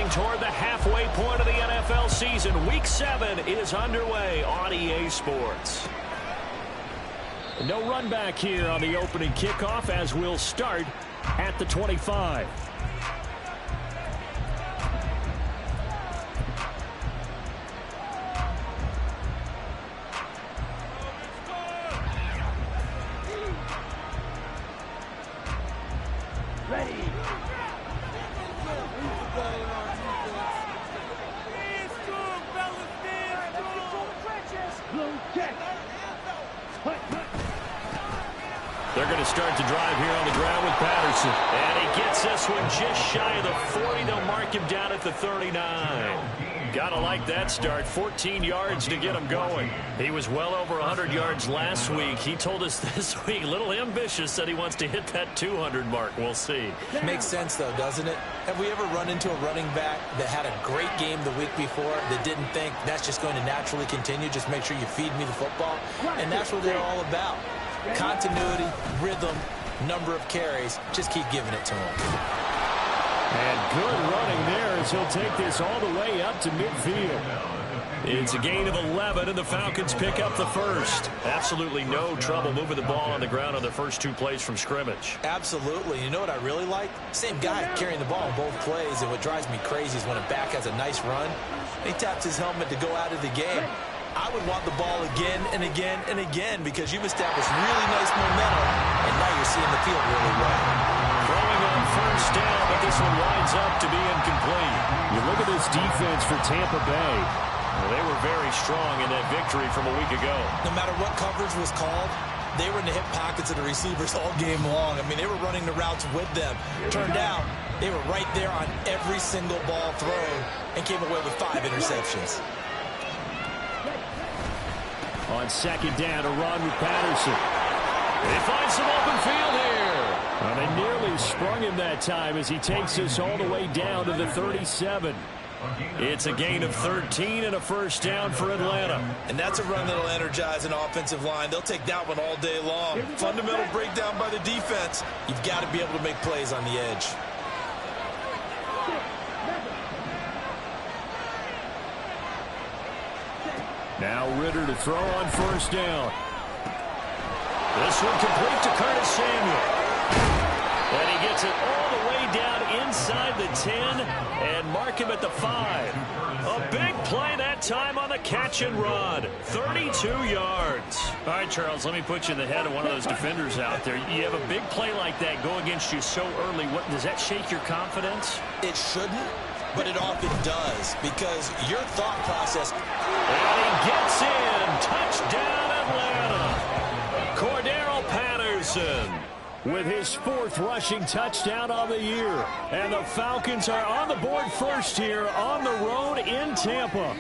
Marching toward the halfway point of the NFL season. Week 7 is underway on EA Sports. No run back here on the opening kickoff as we'll start at the 25. They're going to start to drive here on the ground with Patterson. And he gets this one just shy of the 40. They'll mark him down at the 39. Gotta like that start. 14 yards to get him going. He was well over 100 yards last week. He told us this week, a little ambitious, that he wants to hit that 200 mark. We'll see. Makes sense, though, doesn't it? Have we ever run into a running back that had a great game the week before that didn't think that's just going to naturally continue? Just make sure you feed me the football. And that's what they're all about. Continuity, rhythm, number of carries. Just keep giving it to him. And good running there as he'll take this all the way up to midfield. It's a gain of 11, and the Falcons pick up the first. Absolutely no trouble moving the ball on the ground on the first 2 plays from scrimmage. Absolutely. You know what I really like? Same guy carrying the ball on both plays, and what drives me crazy is when a back has a nice run, he taps his helmet to go out of the game. I would want the ball again and again and again because you've established really nice momentum, and now you're seeing the field really well. Throwing on first down, but this one winds up to be incomplete. You look at this defense for Tampa Bay. Well, they were very strong in that victory from a week ago. No matter what coverage was called, they were in the hip pockets of the receivers all game long. I mean, they were running the routes with them. Turned out, they were right there on every single ball thrown and came away with 5 interceptions. On second down, a run with Patterson. They find some open field here. Well, they nearly sprung him that time as he takes us all the way down to the 37. It's a gain of 13 and a first down for Atlanta. And that's a run that'll energize an offensive line. They'll take that one all day long. Fundamental breakdown by the defense. You've got to be able to make plays on the edge. Now Ritter to throw on first down. This one complete to Curtis Samuel. And he gets it all the way down inside the 10 and mark him at the 5. A big play that time on the catch and run. 32 yards. All right, Charles, let me put you in the head of one of those defenders out there. You have a big play like that go against you so early. What, does that shake your confidence? It shouldn't, but it often does because your thought process. And he gets in. Touchdown, Atlanta. Cordero Patterson with his 4th rushing touchdown on the year. And the Falcons are on the board first here on the road in Tampa.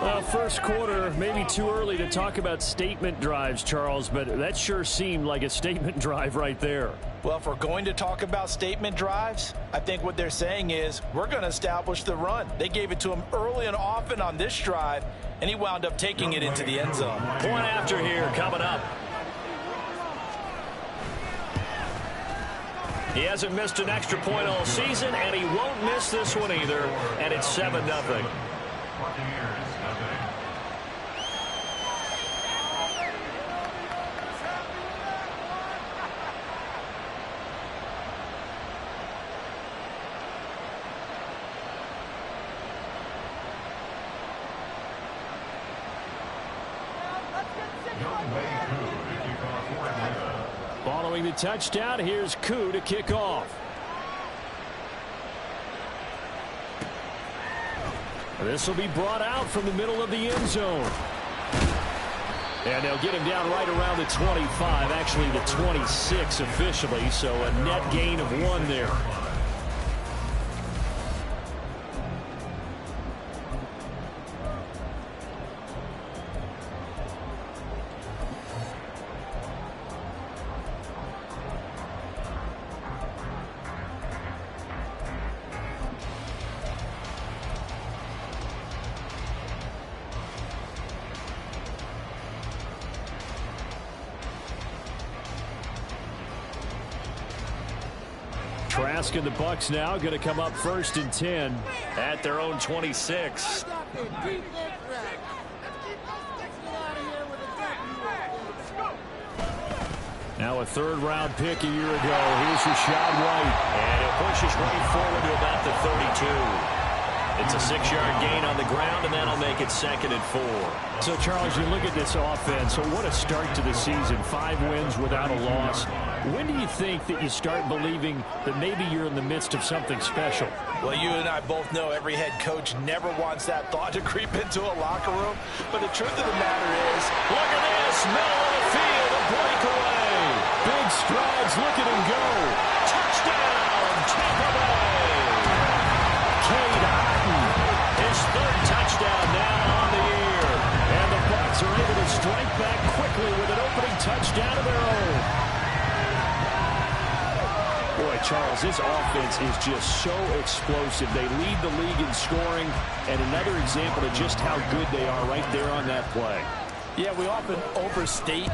Well, first quarter, maybe too early to talk about statement drives, Charles, but that sure seemed like a statement drive right there. Well, if we're going to talk about statement drives, I think what they're saying is we're going to establish the run. They gave it to him early and often on this drive, and he wound up taking it into the end zone. Point after here coming up. He hasn't missed an extra point all season, and he won't miss this one either, and it's 7-0. Following the touchdown, here's Koo to kick off. This will be brought out from the middle of the end zone. And they'll get him down right around the 25, actually the 26 officially, so a net gain of 1 there. Trask and the Bucs now going to come up 1st and 10 at their own 26. Now a 3rd-round pick a year ago. Here's Rashad White. And he'll push his way forward to about the 32. It's a 6-yard gain on the ground, and that'll make it 2nd and 4. So, Charles, you look at this offense. So what a start to the season. 5 wins without a loss. When do you think that you start believing that maybe you're in the midst of something special? Well, you and I both know every head coach never wants that thought to creep into a locker room. But the truth of the matter is, look at this. Middle of the field, a breakaway. Big strides. Look at him go. Touchdown, Tampa Bay. Cade Otton. His 3rd touchdown now on the year. And the Bucs are able to strike back quickly with an opening touchdown of their own. Boy, Charles, this offense is just so explosive. They lead the league in scoring, and another example of just how good they are right there on that play. yeah, we often overstate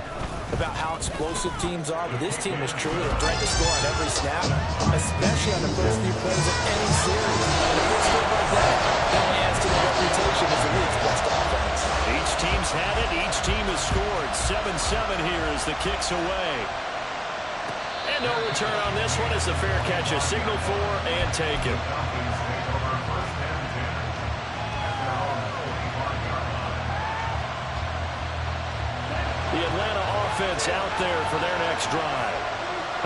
about how explosive teams are, but this team is truly a threat to score on every snap, especially on the first few plays of any series. And a good score like that only adds to the reputation as the league's best offense. Each team's had it. Each team has scored. 7-7 here as the kick's away. And no return on this one as the fair catch is signaled for and taken. The Atlanta offense out there for their next drive.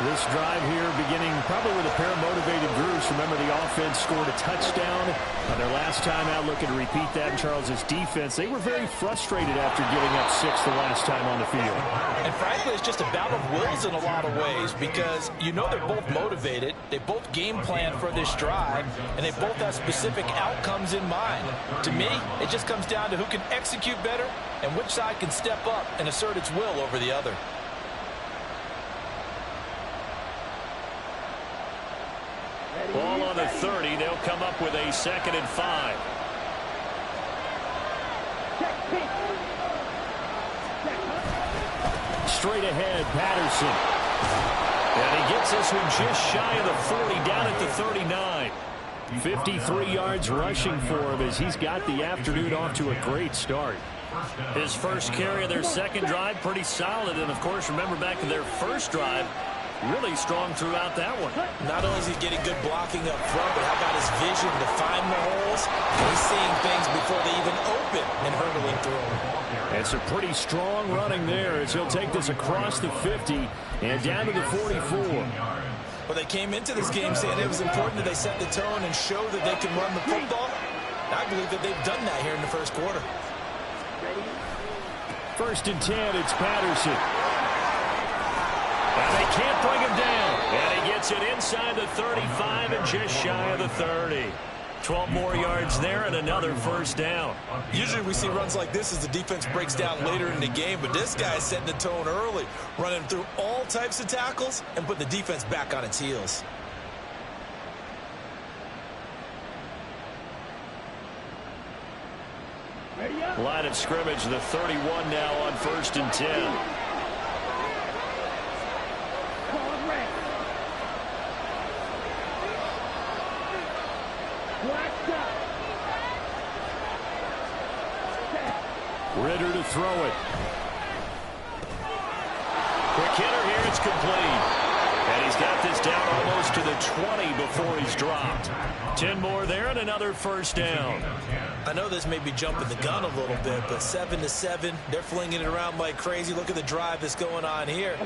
This drive here beginning probably with a pair of motivated groups. Remember, the offense scored a touchdown their last time out. Looking to repeat that in Charles's defense. They were very frustrated after giving up 6 the last time on the field. And frankly, it's just a battle of wills in a lot of ways because you know they're both motivated. They both game plan for this drive, and they both have specific outcomes in mind. To me, it just comes down to who can execute better and which side can step up and assert its will over the other. Ball on the 30. They'll come up with a 2nd and 5. Straight ahead, Patterson. And he gets this one just shy of the 40, down at the 39. 53 yards rushing for him as he's got the afternoon off to a great start. His first carry of their 2nd drive, pretty solid. And, of course, remember back to their first drive, really strong throughout that one. Not only is he getting good blocking up front, but how about his vision to find the holes? He's seeing things before they even open and hurdling through them. It's a pretty strong running there as he'll take this across the 50 and down to the 44. Well, they came into this game saying it was important that they set the tone and show that they can run the football. I believe that they've done that here in the first quarter. 1st and 10, it's Patterson. And they can't bring him down. And he gets it inside the 35 and just shy of the 30. 12 more yards there and another 1st down. Usually we see runs like this as the defense breaks down later in the game, but this guy's setting the tone early, running through all types of tackles and putting the defense back on its heels. Line of scrimmage, the 31 now on 1st and 10. Ritter to throw it. Quick hitter here, it's complete. And he's got this down almost to the 20 before he's dropped. 10 more there and another 1st down. I know this may be jumping the gun a little bit, but 7-7, they're flinging it around like crazy. Look at the drive that's going on here.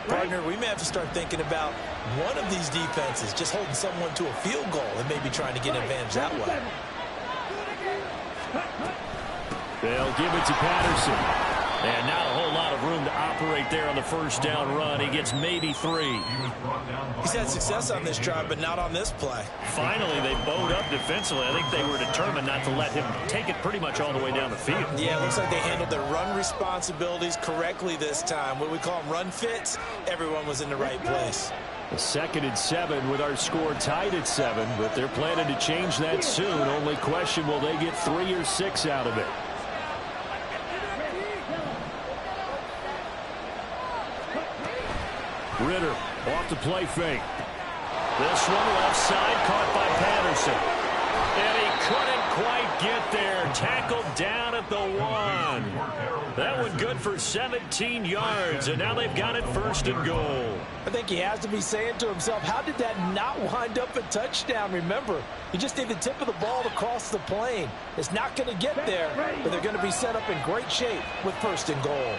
Partner, we may have to start thinking about one of these defenses just holding someone to a field goal and maybe trying to get an advantage that way. They'll give it to Patterson. And not a whole lot of room to operate there on the 1st down run. He gets maybe 3. He's had success on this drive, but not on this play. Finally, they bowed up defensively. I think they were determined not to let him take it pretty much all the way down the field. Yeah, it looks like they handled their run responsibilities correctly this time. What we call them run fits, everyone was in the right place. A 2nd and 7 with our score tied at 7, but they're planning to change that soon. Only question, will they get 3 or 6 out of it? Ritter off the play fake. This one left side, caught by Patterson. And he couldn't quite get there. Tackled down at the 1. That one good for 17 yards, and now they've got it 1st and goal. I think he has to be saying to himself, how did that not wind up a touchdown? Remember, you just need the tip of the ball to cross the plane. It's not going to get there, but they're going to be set up in great shape with 1st and goal.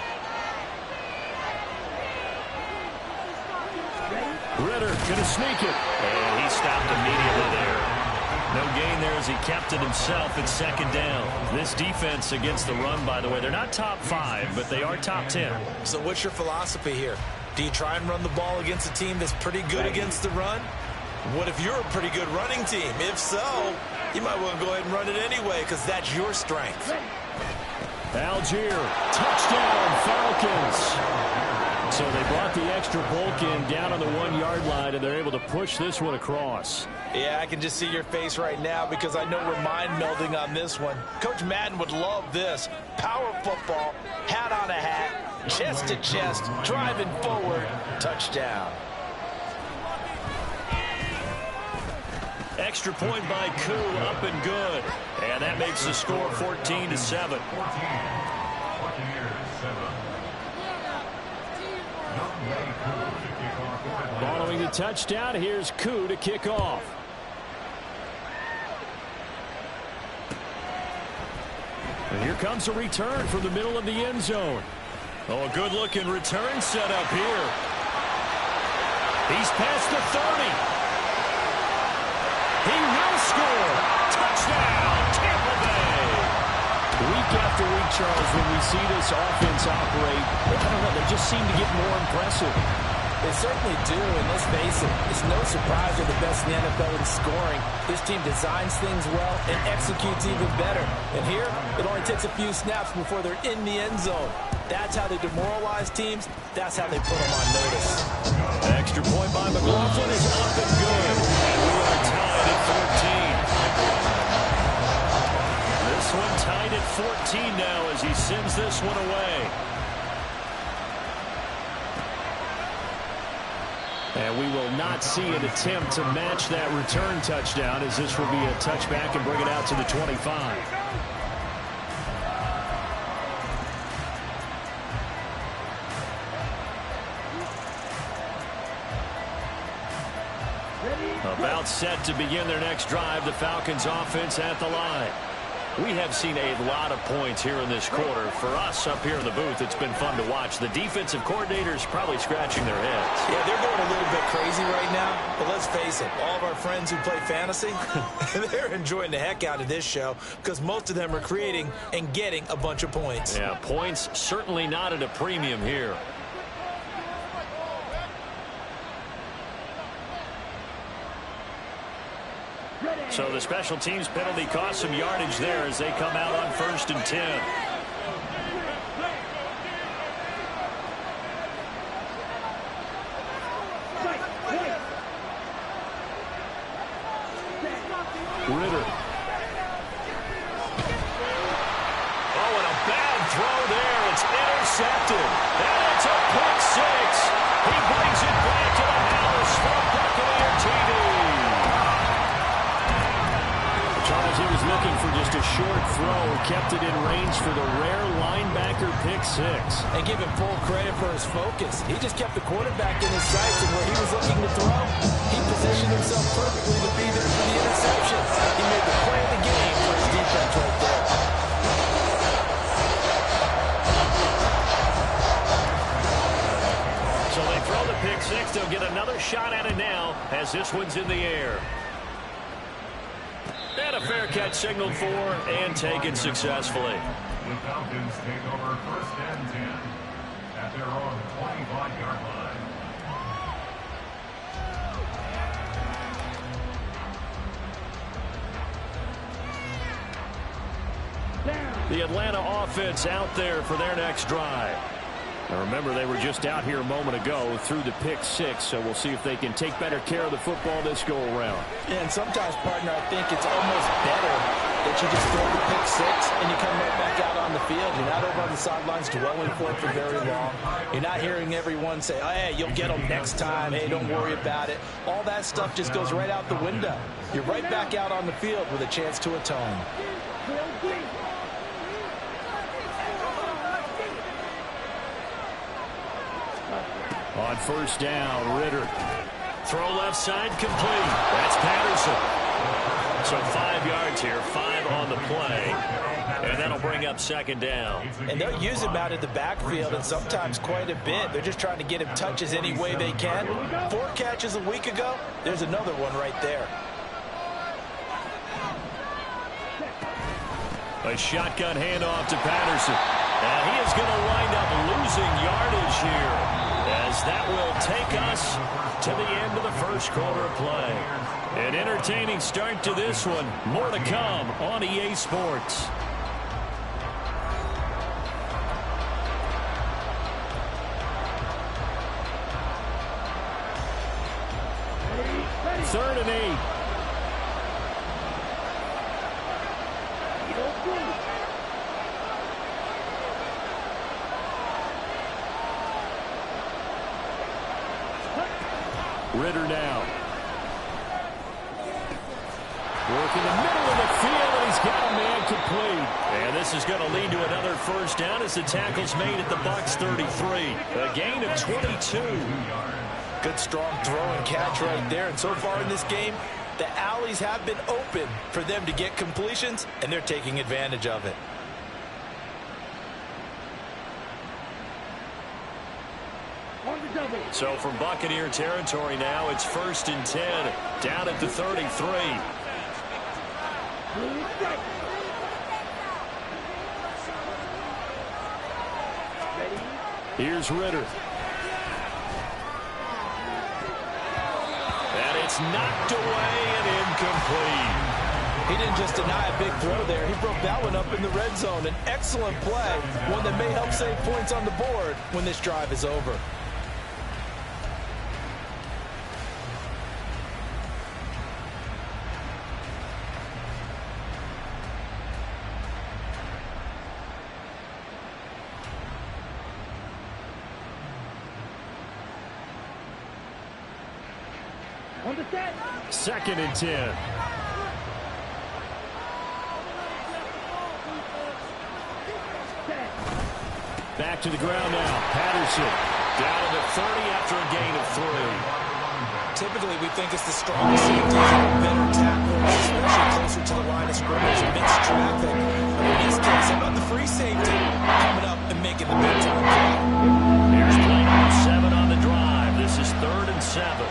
Ritter going to sneak it. And he stopped immediately there. No gain there as he kept it himself at 2nd down. This defense against the run, by the way, they're not top 5, but they are top 10. So what's your philosophy here? Do you try and run the ball against a team that's pretty good against the run? What if you're a pretty good running team? If so, you might want to go ahead and run it anyway because that's your strength. Algier, touchdown, Falcons. So they brought the extra bulk in down on the 1-yard line, and they're able to push this one across. Yeah, I can just see your face right now because I know we're mind melding on this one. Coach Madden would love this. Power football, hat on a hat, chest to chest, driving forward, touchdown. Extra point by Koo, up and good. And that makes the score 14-7. Following the touchdown, here's Koo to kick off. And here comes a return from the middle of the end zone. Oh, a good-looking return set up here. He's past the 30. He will score. Touchdown, Tampa Bay. Week after week, Charles, when we see this offense operate, I don't know, they just seem to get more impressive. They certainly do, and let's face it, it's no surprise they're the best in the NFL in scoring. This team designs things well and executes even better. And here, it only takes a few snaps before they're in the end zone. That's how they demoralize teams. That's how they put them on notice. Extra point by McLaughlin is up and good. And we are tied at 14. This one tied at 14 now as he sends this one away. And we will not see an attempt to match that return touchdown, as this will be a touchback and bring it out to the 25. About set to begin their next drive, the Falcons offense at the line. We have seen a lot of points here in this quarter. For us up here in the booth, it's been fun to watch. The defensive coordinators probably scratching their heads. Yeah, they're going a little bit crazy right now. But let's face it, all of our friends who play fantasy, they're enjoying the heck out of this show because most of them are creating and getting a bunch of points. Yeah, points certainly not at a premium here. So the special teams penalty cost some yardage there as they come out on 1st and 10. Ritter. Oh, and a bad throw there. It's intercepted. And it's a pick 6. He brings it back to the house for a Buccaneer TD. Charles, he was looking for just a short throw, kept it in range for the rare linebacker pick 6. And give him full credit for his focus. He just kept the quarterback in his sights, and where he was looking to throw, he positioned himself perfectly to be there for the interception. He made the play of the game for his defense right there. So they throw the pick 6. They'll get another shot at it now as this one's in the air. And a fair catch signaled for and taken successfully. The Falcons take over 1st and 10 at their own 25-yard line. The Atlanta offense out there for their next drive. Now remember, they were just out here a moment ago through the pick 6, so we'll see if they can take better care of the football this go around. And sometimes, partner, I think it's almost better that you just throw the pick six and you come right back out on the field. You're not over on the sidelines dwelling for it for very long. You're not hearing everyone say, oh, hey, you'll get them next time. Hey, don't worry about it. All that stuff just goes right out the window. You're right back out on the field with a chance to atone. On first down, Ritter. Throw left side, complete. That's Patterson. So 5 yards here, 5 on the play. And that'll bring up second down. And they'll use him out of the backfield, and sometimes quite a bit. They're just trying to get him touches any way they can. 4 catches a week ago. There's another one right there. A shotgun handoff to Patterson. And he is going to wind up losing yardage here, as that will take us to the end of the first quarter of play. An entertaining start to this one. More to come on EA Sports. Third and 8. Ritter now. Work in the middle of the field, and he's got a man complete. And this is going to lead to another first down as the tackle's made at the Bucs 33. A gain of 22. Good strong throw and catch right there. And so far in this game, the alleys have been open for them to get completions, and they're taking advantage of it. So from Buccaneer territory now, it's 1st and 10, down at the 33. Here's Ritter. And it's knocked away and incomplete. He didn't just deny a big throw there. He broke that one up in the red zone. An excellent play, one that may help save points on the board when this drive is over. Second and 10. Back to the ground now. Patterson down to the 30 after a gain of 3. Typically, we think it's the strongest safeties and better tacklers, especially closer to the line of scrimmage amidst traffic. But in this case, how about the free safety coming up and making the big time play? Here's play number 7 on the drive. This is 3rd and 7.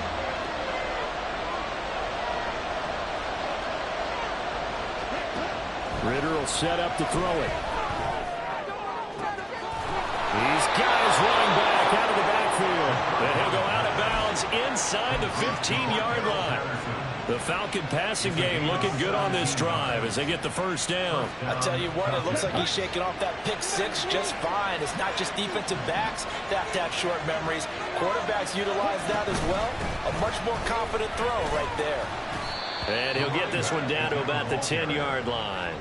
Ritter will set up to throw it. He's got his running back out of the backfield. And he'll go out of bounds inside the 15-yard line. The Falcon passing game looking good on this drive as they get the first down. I tell you what, it looks like he's shaking off that pick six just fine. It's not just defensive backs that have to have short memories. Quarterbacks utilize that as well. A much more confident throw right there. And he'll get this one down to about the 10-yard line.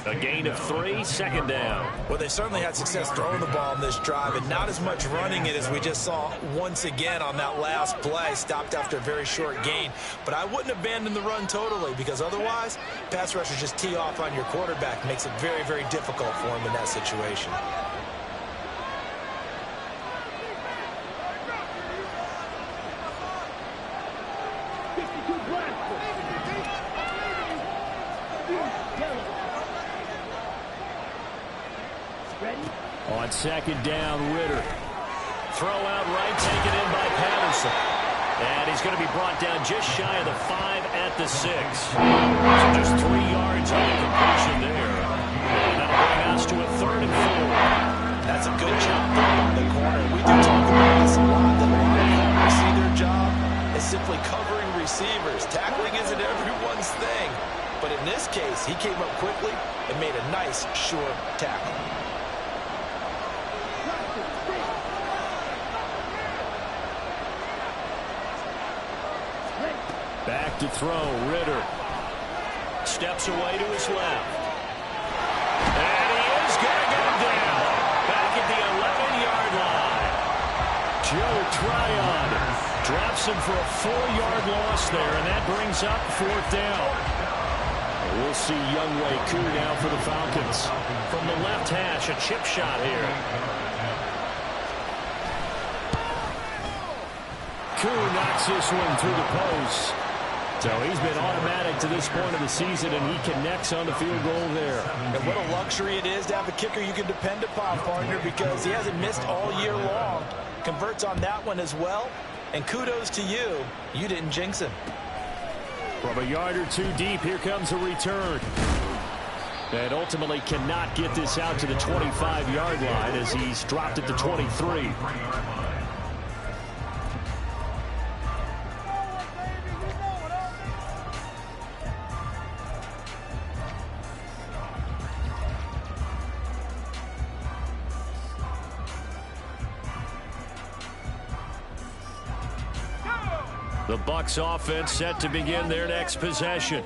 A gain of 3, second down. Well, they certainly had success throwing the ball in this drive, and not as much running it as we just saw once again on that last play. Stopped after a very short gain. But I wouldn't abandon the run totally, because otherwise, pass rushers just tee off on your quarterback. Makes it very, very difficult for him in that situation. On second down, Ritter. Throw out right, taken in by Patterson. And he's going to be brought down just shy of the 5 at the 6. So just 3 yards on the completion there. And that'll bring us to a 3rd and 4. That's a good job there on the corner. We do talk about this a lot. The linebackers see their job as simply covering receivers. Tackling isn't everyone's thing. But in this case, he came up quickly and made a nice, sure tackle. Back to throw, Ritter. steps away to his left. And he is going to go down. Back at the 11-yard line. Joe Tryon drops him for a 4-yard loss there, and that brings up 4th down. We'll see Younghoe Koo now for the Falcons. From the left hash, a chip shot here. Koo knocks this one through the post. So he's been automatic to this point of the season, and he connects on the field goal there. And what a luxury it is to have a kicker you can depend upon, partner, because he hasn't missed all year long. Converts on that one as well. And kudos to you. You didn't jinx him. From a yard or two deep, here comes a return. And ultimately cannot get this out to the 25-yard line as he's dropped it to 23. The Bucs offense set to begin their next possession.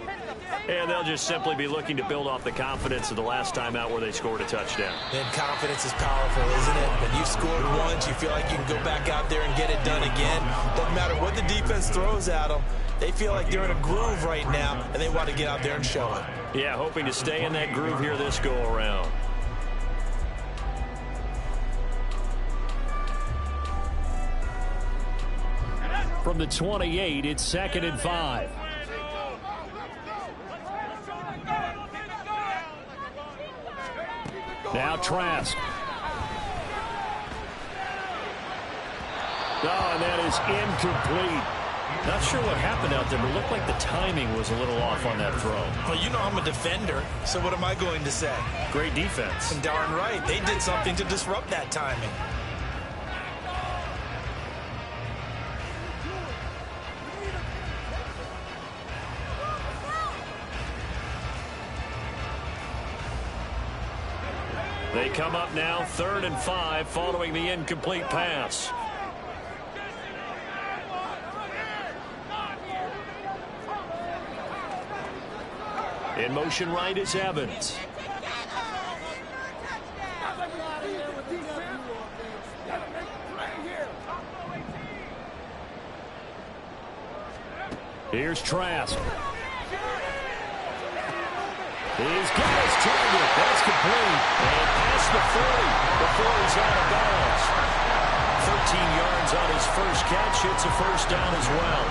And they'll just simply be looking to build off the confidence of the last time out where they scored a touchdown. And confidence is powerful, isn't it? When you've scored once, you feel like you can go back out there and get it done again. Doesn't matter what the defense throws at them. They feel like they're in a groove right now, and they want to get out there and show it. Yeah, hoping to stay in that groove here this go-around. From the 28, it's 2nd and 5. Now Trask. Oh, and that is incomplete. Not sure what happened out there, but it looked like the timing was a little off on that throw. Well, you know I'm a defender, so what am I going to say? Great defense. And darn right, they did something to disrupt that timing. They come up now 3rd and 5 following the incomplete pass. In motion right is Evans. Here's Trask. He's got his target. That's complete. And past the 40 before he's out of bounds. 13 yards on his first catch. It's a first down as well.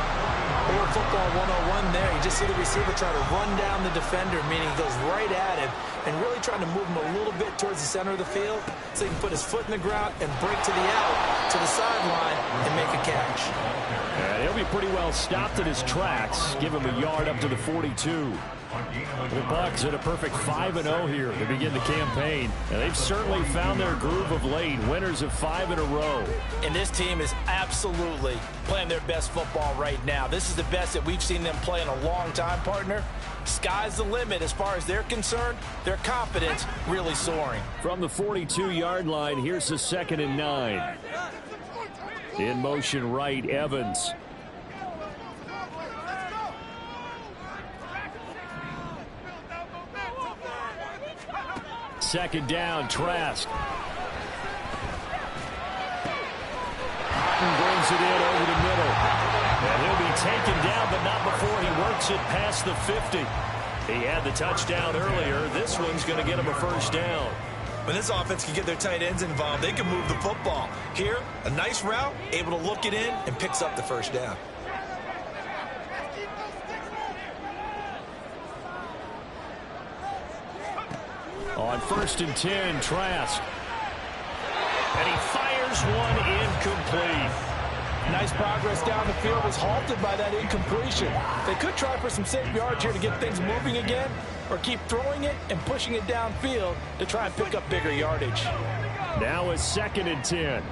Or football 101 there. You just see the receiver try to run down the defender, meaning he goes right at him and really trying to move him a little bit towards the center of the field so he can put his foot in the ground and break to the out, to the sideline, and make a catch. He'll be pretty well stopped in his tracks. Give him a yard up to the 42. The Bucs at a perfect 5-0 here to begin the campaign. And they've certainly found their groove of late. Winners of 5 in a row. And this team is absolutely playing their best football right now. This is the best that we've seen them play in a long time, partner. Sky's the limit as far as they're concerned. Their confidence really soaring. From the 42-yard line, here's the 2nd and 9. In motion right, Evans. Second down, Trask. Brings it in over the middle. And he'll be taken down, but not before he works it past the 50. He had the touchdown earlier. This one's going to get him a first down. When this offense can get their tight ends involved, they can move the football. Here, a nice route, able to look it in, and picks up the first down. On 1st and 10, Trask. And he fires one incomplete. Nice progress down the field, was halted by that incompletion. They could try for some safe yards here to get things moving again, or keep throwing it and pushing it downfield to try and pick up bigger yardage. Now a 2nd and 10.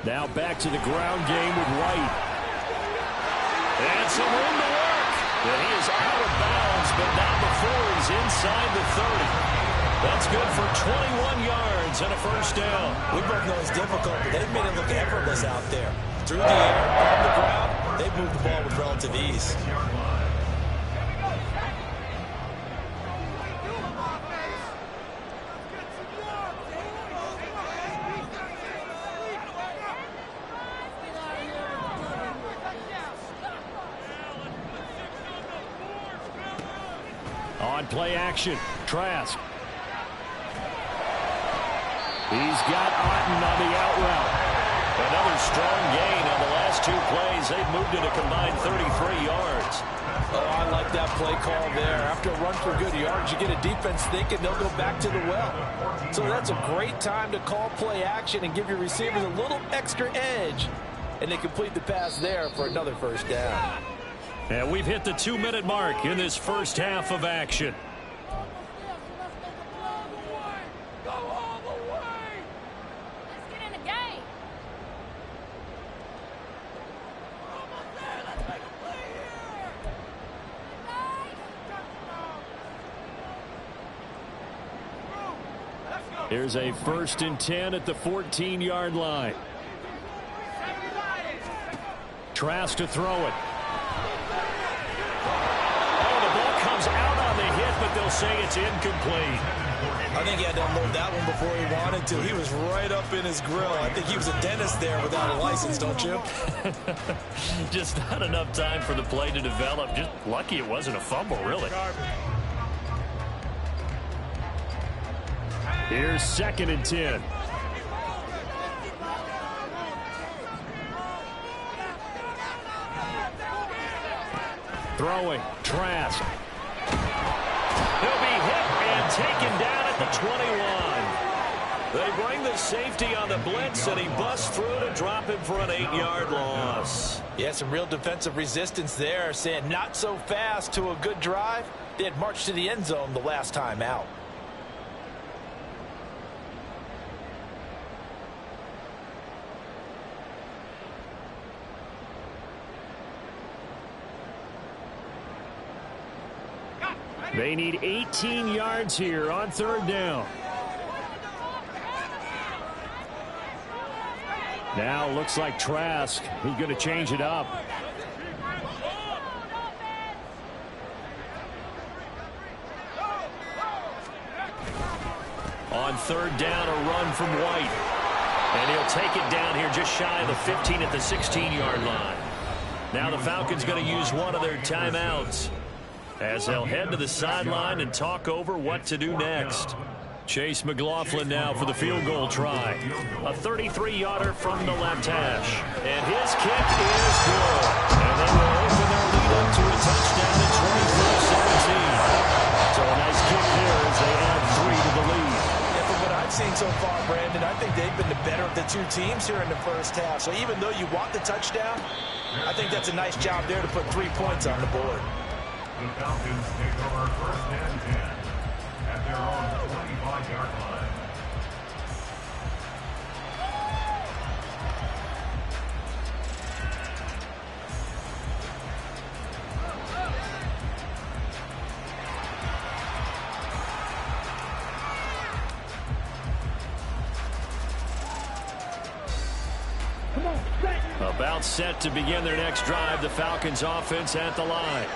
Now back to the ground game with White. And some room to work. And he is out of bounds, but not before he's inside the 30. That's good for 21 yards and a first down. We both know it's difficult, but they've made it look effortless out there. Through the air, on the ground, They've moved the ball with relative ease. On play action, Trask. He's got Otten on the out route. Another strong gain on the last 2 plays. They've moved it a combined 33 yards. Oh, I like that play call there. After a run for good yards, you get a defense thinking they'll go back to the well. So that's a great time to call play action and give your receivers a little extra edge. And they complete the pass there for another first down. And we've hit the 2-minute mark in this first half of action. Here's a 1st and 10 at the 14-yard line. Trask to throw it. Oh, the ball comes out on the hit, but they'll say it's incomplete. I think he had to unload that one before he wanted to. He was right up in his grill. I think he was a dentist there without a license, don't you? Just not enough time for the play to develop. Just lucky it wasn't a fumble, really. Here's 2nd and 10. Throwing, Trask. He'll be hit and taken down at the 21. They bring the safety on the blitz, and he busts through to drop him for an 8-yard loss. Yeah, some real defensive resistance there, saying not so fast to a good drive. They had marched to the end zone the last time out. They need 18 yards here on 3rd down. Now looks like Trask. He's going to change it up. On 3rd down, a run from White. And he'll take it down here just shy of the 15 at the 16-yard line. Now the Falcons going to use one of their timeouts, as they'll head to the sideline and talk over what to do next. Chase McLaughlin now for the field goal try. A 33-yarder from the left hash. And his kick is good. And they will open their lead up to a touchdown at 24-17. So a nice kick there as they add 3 to the lead. Yeah, from what I've seen so far, Brandon, I think they've been the better of the 2 teams here in the first half. So even though you want the touchdown, I think that's a nice job there to put 3 points on the board. The Falcons take over 1st and 10 at their own 25-yard line. About set to begin their next drive. The Falcons offense at the line.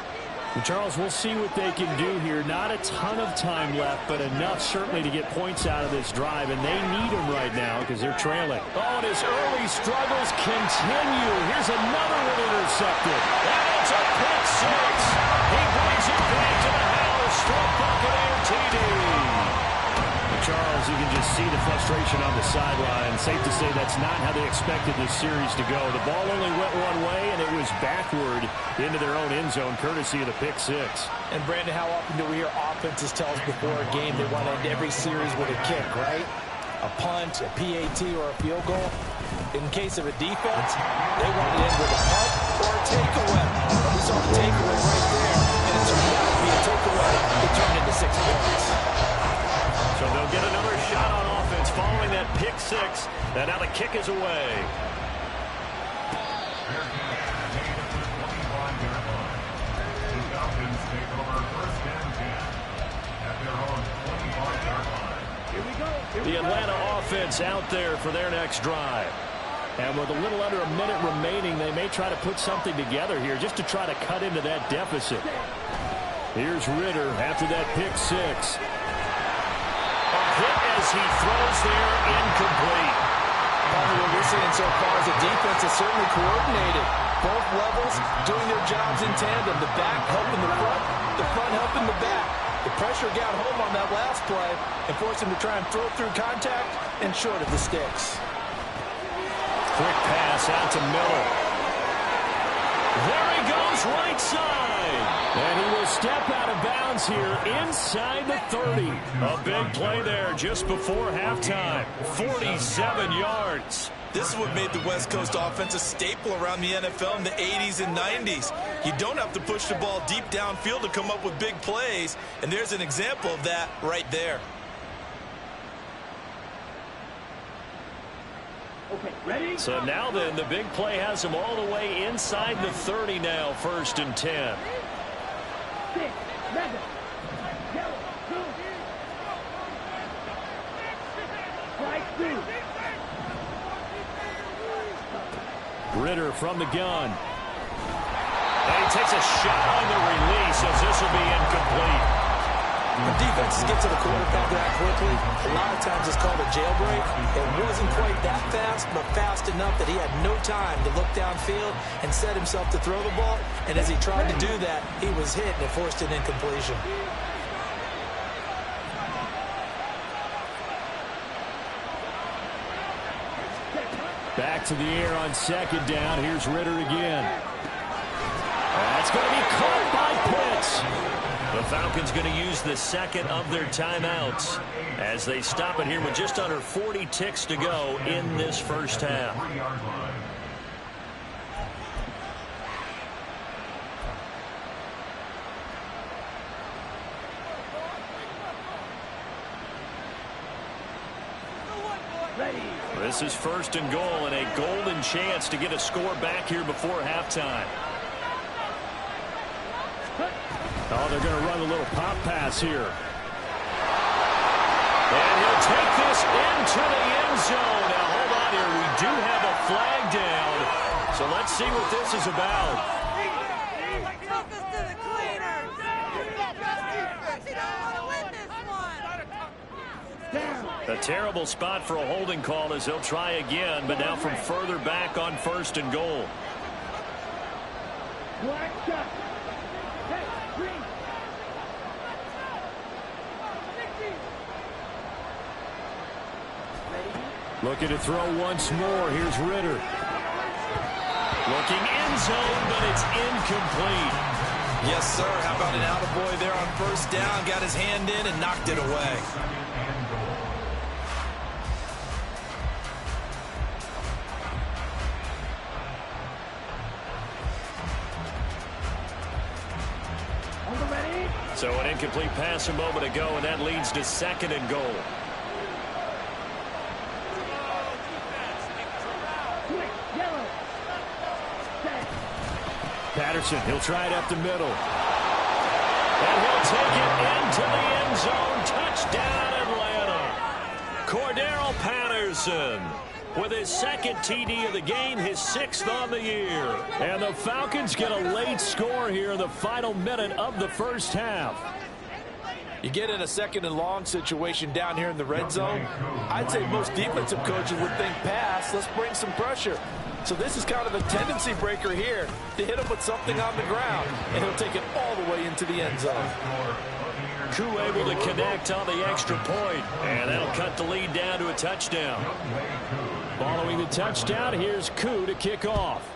And Charles, we'll see what they can do here. Not a ton of time left, but enough certainly to get points out of this drive, and they need them right now because they're trailing. Oh, and his early struggles continue. Here's another one intercepted. And it's a pick 6. He brings it back to the house for a Buccaneer TD. Charles, you can just see the frustration on the sideline. Safe to say that's not how they expected this series to go. The ball only went one way, and it was backward into their own end zone, courtesy of the pick 6. And, Brandon, how often do we hear offenses tell us before a game they want to end every series with a kick, right? A punt, a PAT, or a field goal. In case of a defense, they want to end with a punt or a takeaway. We saw the takeaway right there, and it turned out to be a takeaway. It turned into 6 points. So they'll get another shot on offense following that pick 6. And now the kick is away. The Falcons take over 1st and 10 at their own 25-yard line. The Atlanta offense out there for their next drive. And with a little under a minute remaining, they may try to put something together here just to try to cut into that deficit. Here's Ritter after that pick six. A hit as he throws there, incomplete. What we're seeing so far is the defense is certainly coordinated. Both levels doing their jobs in tandem. The back helping the front helping the back. The pressure got home on that last play and forced him to try and throw through contact and short of the sticks. Quick pass out to Miller. There he goes, right side. And he will step out of bounds here inside the 30. A big play there just before halftime. 47 yards. This is what made the West Coast offense a staple around the NFL in the 80s and 90s. You don't have to push the ball deep downfield to come up with big plays, and there's an example of that right there. Okay, ready? So now then, the big play has him all the way inside the 30 now, 1st and 10. 6, 7, yellow, 2. Strike 2. Ritter from the gun. And he takes a shot on the release as this will be incomplete. When defenses get to the quarterback that quickly, a lot of times it's called a jailbreak. It wasn't quite that fast, but fast enough that he had no time to look downfield and set himself to throw the ball. And as he tried to do that, he was hit and it forced an incompletion. Back to the air on 2nd down. Here's Ritter again. That's going to be caught by Pitts. The Falcons going to use the second of their timeouts as they stop it here with just under 40 ticks to go in this first half. This is 1st and goal and a golden chance to get a score back here before halftime. Oh, they're going to run a little pop pass here. And he'll take this into the end zone. Now, hold on here. We do have a flag down. So let's see what this is about. A terrible spot for a holding call as they'll try again, but now from further back on 1st and goal. Looking to throw once more. Here's Ritter. Looking end zone, but it's incomplete. Yes, sir. How about an attaboy there on 1st down? Got his hand in and knocked it away. So an incomplete pass a moment ago, and that leads to 2nd and goal. Patterson, he'll try it up the middle. And he'll take it into the end zone. Touchdown, Atlanta. Cordero Patterson with his 2nd TD of the game, his 6th on the year. And the Falcons get a late score here in the final minute of the first half. You get in a 2nd and long situation down here in the red zone. I'd say most defensive coaches would think pass. Let's bring some pressure. So this is kind of a tendency breaker here to hit him with something on the ground. And he'll take it all the way into the end zone. Koo able to connect on the extra point. And that'll cut the lead down to a touchdown. Following the touchdown, here's Koo to kick off.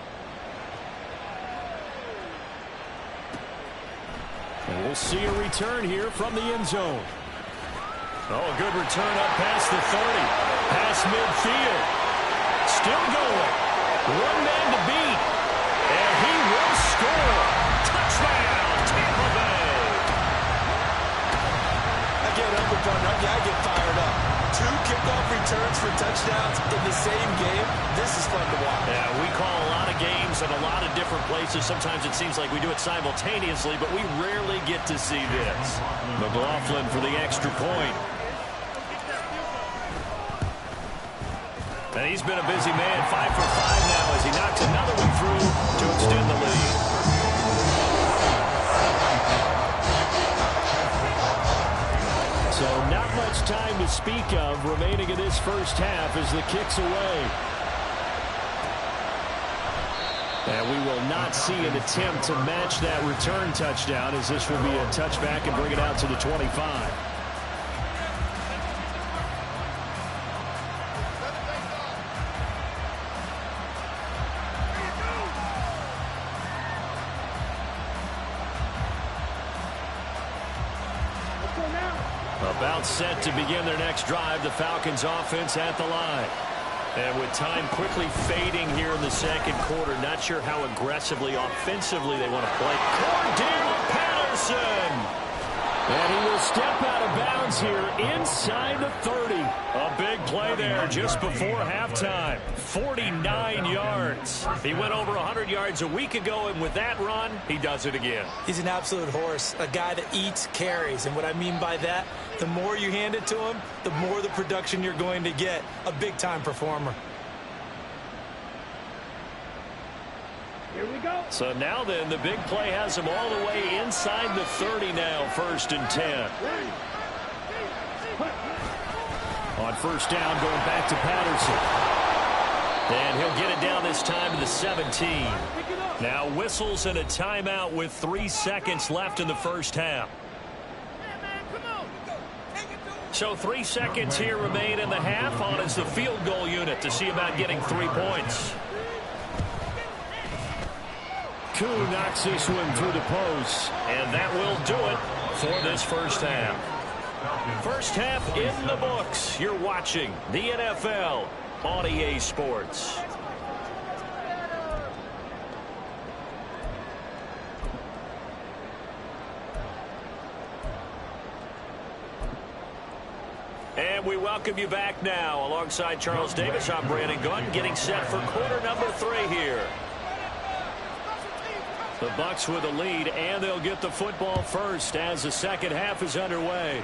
And we'll see a return here from the end zone. Oh, a good return up past the 30. Past midfield. Still going. One man to beat. And he will score. Touchdown, Tampa Bay. I get up, partner. I get fired up. 2 kickoff returns for touchdowns in the same game. This is fun to watch. Yeah, we call a lot of games in a lot of different places. Sometimes it seems like we do it simultaneously, but we rarely get to see this. McLaughlin for the extra point. And he's been a busy man. 5 for 5 now as he knocks another one through to extend the lead. So not much time to speak of remaining in this first half as the kick's away. And we will not see an attempt to match that return touchdown, as this will be a touchback and bring it out to the 25. About set to begin their next drive, the Falcons offense at the line. And with time quickly fading here in the second quarter, not sure how aggressively, offensively they want to play. Cordell Patterson! And he will step out of bounds here inside the 30. A big play there just before halftime. 49 yards. He went over 100 yards a week ago, and with that run, he does it again. He's an absolute horse, a guy that eats carries. And what I mean by that, the more you hand it to him, the more the production you're going to get. A big-time performer. Here we go. So now then, the big play has him all the way inside the 30 now, 1st and 10. On first down, going back to Patterson. And he'll get it down this time to the 17. Now whistles and a timeout with 3 seconds left in the first half. So 3 seconds here remain in the half. On is the field goal unit to see about getting 3 points. Koo knocks this one through the post, and that will do it for this first half. First half in the books. You're watching the NFL on EA Sports. And we welcome you back now. Alongside Charles Davis, I'm Brandon Gunn, getting set for quarter number 3 here. The Bucs with a lead, and they'll get the football first as the second half is underway.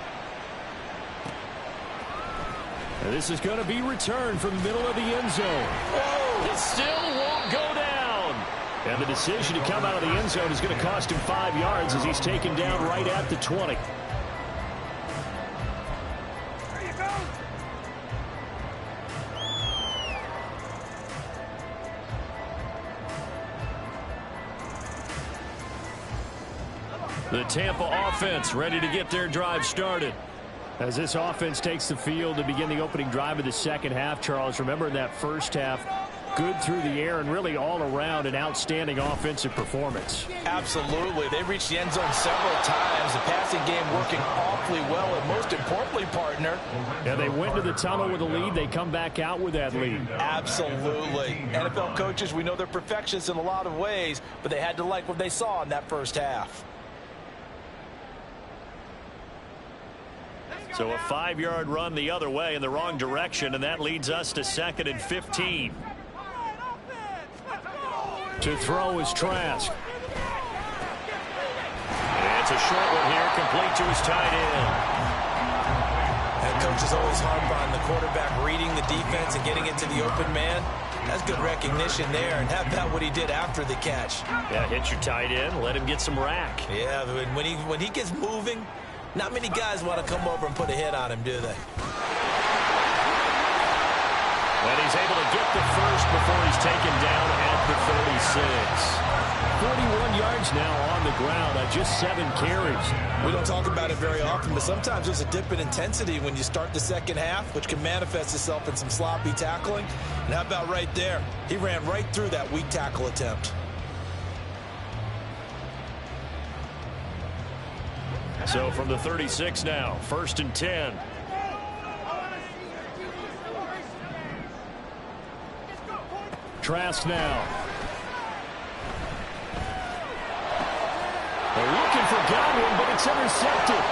And this is going to be returned from the middle of the end zone. Whoa! It still won't go down. And the decision to come out of the end zone is going to cost him 5 yards as he's taken down right at the 20. The Tampa offense ready to get their drive started. As this offense takes the field to begin the opening drive of the second half, Charles, remember in that first half, good through the air and really all around an outstanding offensive performance. Absolutely. They reached the end zone several times. The passing game working awfully well, and most importantly, partner. Yeah, they went to the tunnel with a lead. They come back out with that lead. Absolutely. NFL coaches, we know they're perfectionists in a lot of ways, but they had to like what they saw in that first half. So a 5-yard run the other way in the wrong direction, and that leads us to 2nd and 15. To throw is Trask. And it's a short one here, complete to his tight end. And coach is always harp on the quarterback reading the defense and getting into the open man. That's good recognition there, and how about what he did after the catch? Yeah, hit your tight end, let him get some rack. Yeah, when he gets moving, not many guys want to come over and put a hit on him, do they? And he's able to get the first before he's taken down at the 36. 41 yards now on the ground on just 7 carries. We don't talk about it very often, but sometimes there's a dip in intensity when you start the second half, which can manifest itself in some sloppy tackling. And how about right there? He ran right through that weak tackle attempt. So from the 36 now, 1st and 10. Trask now. They're looking for Godwin, but it's intercepted.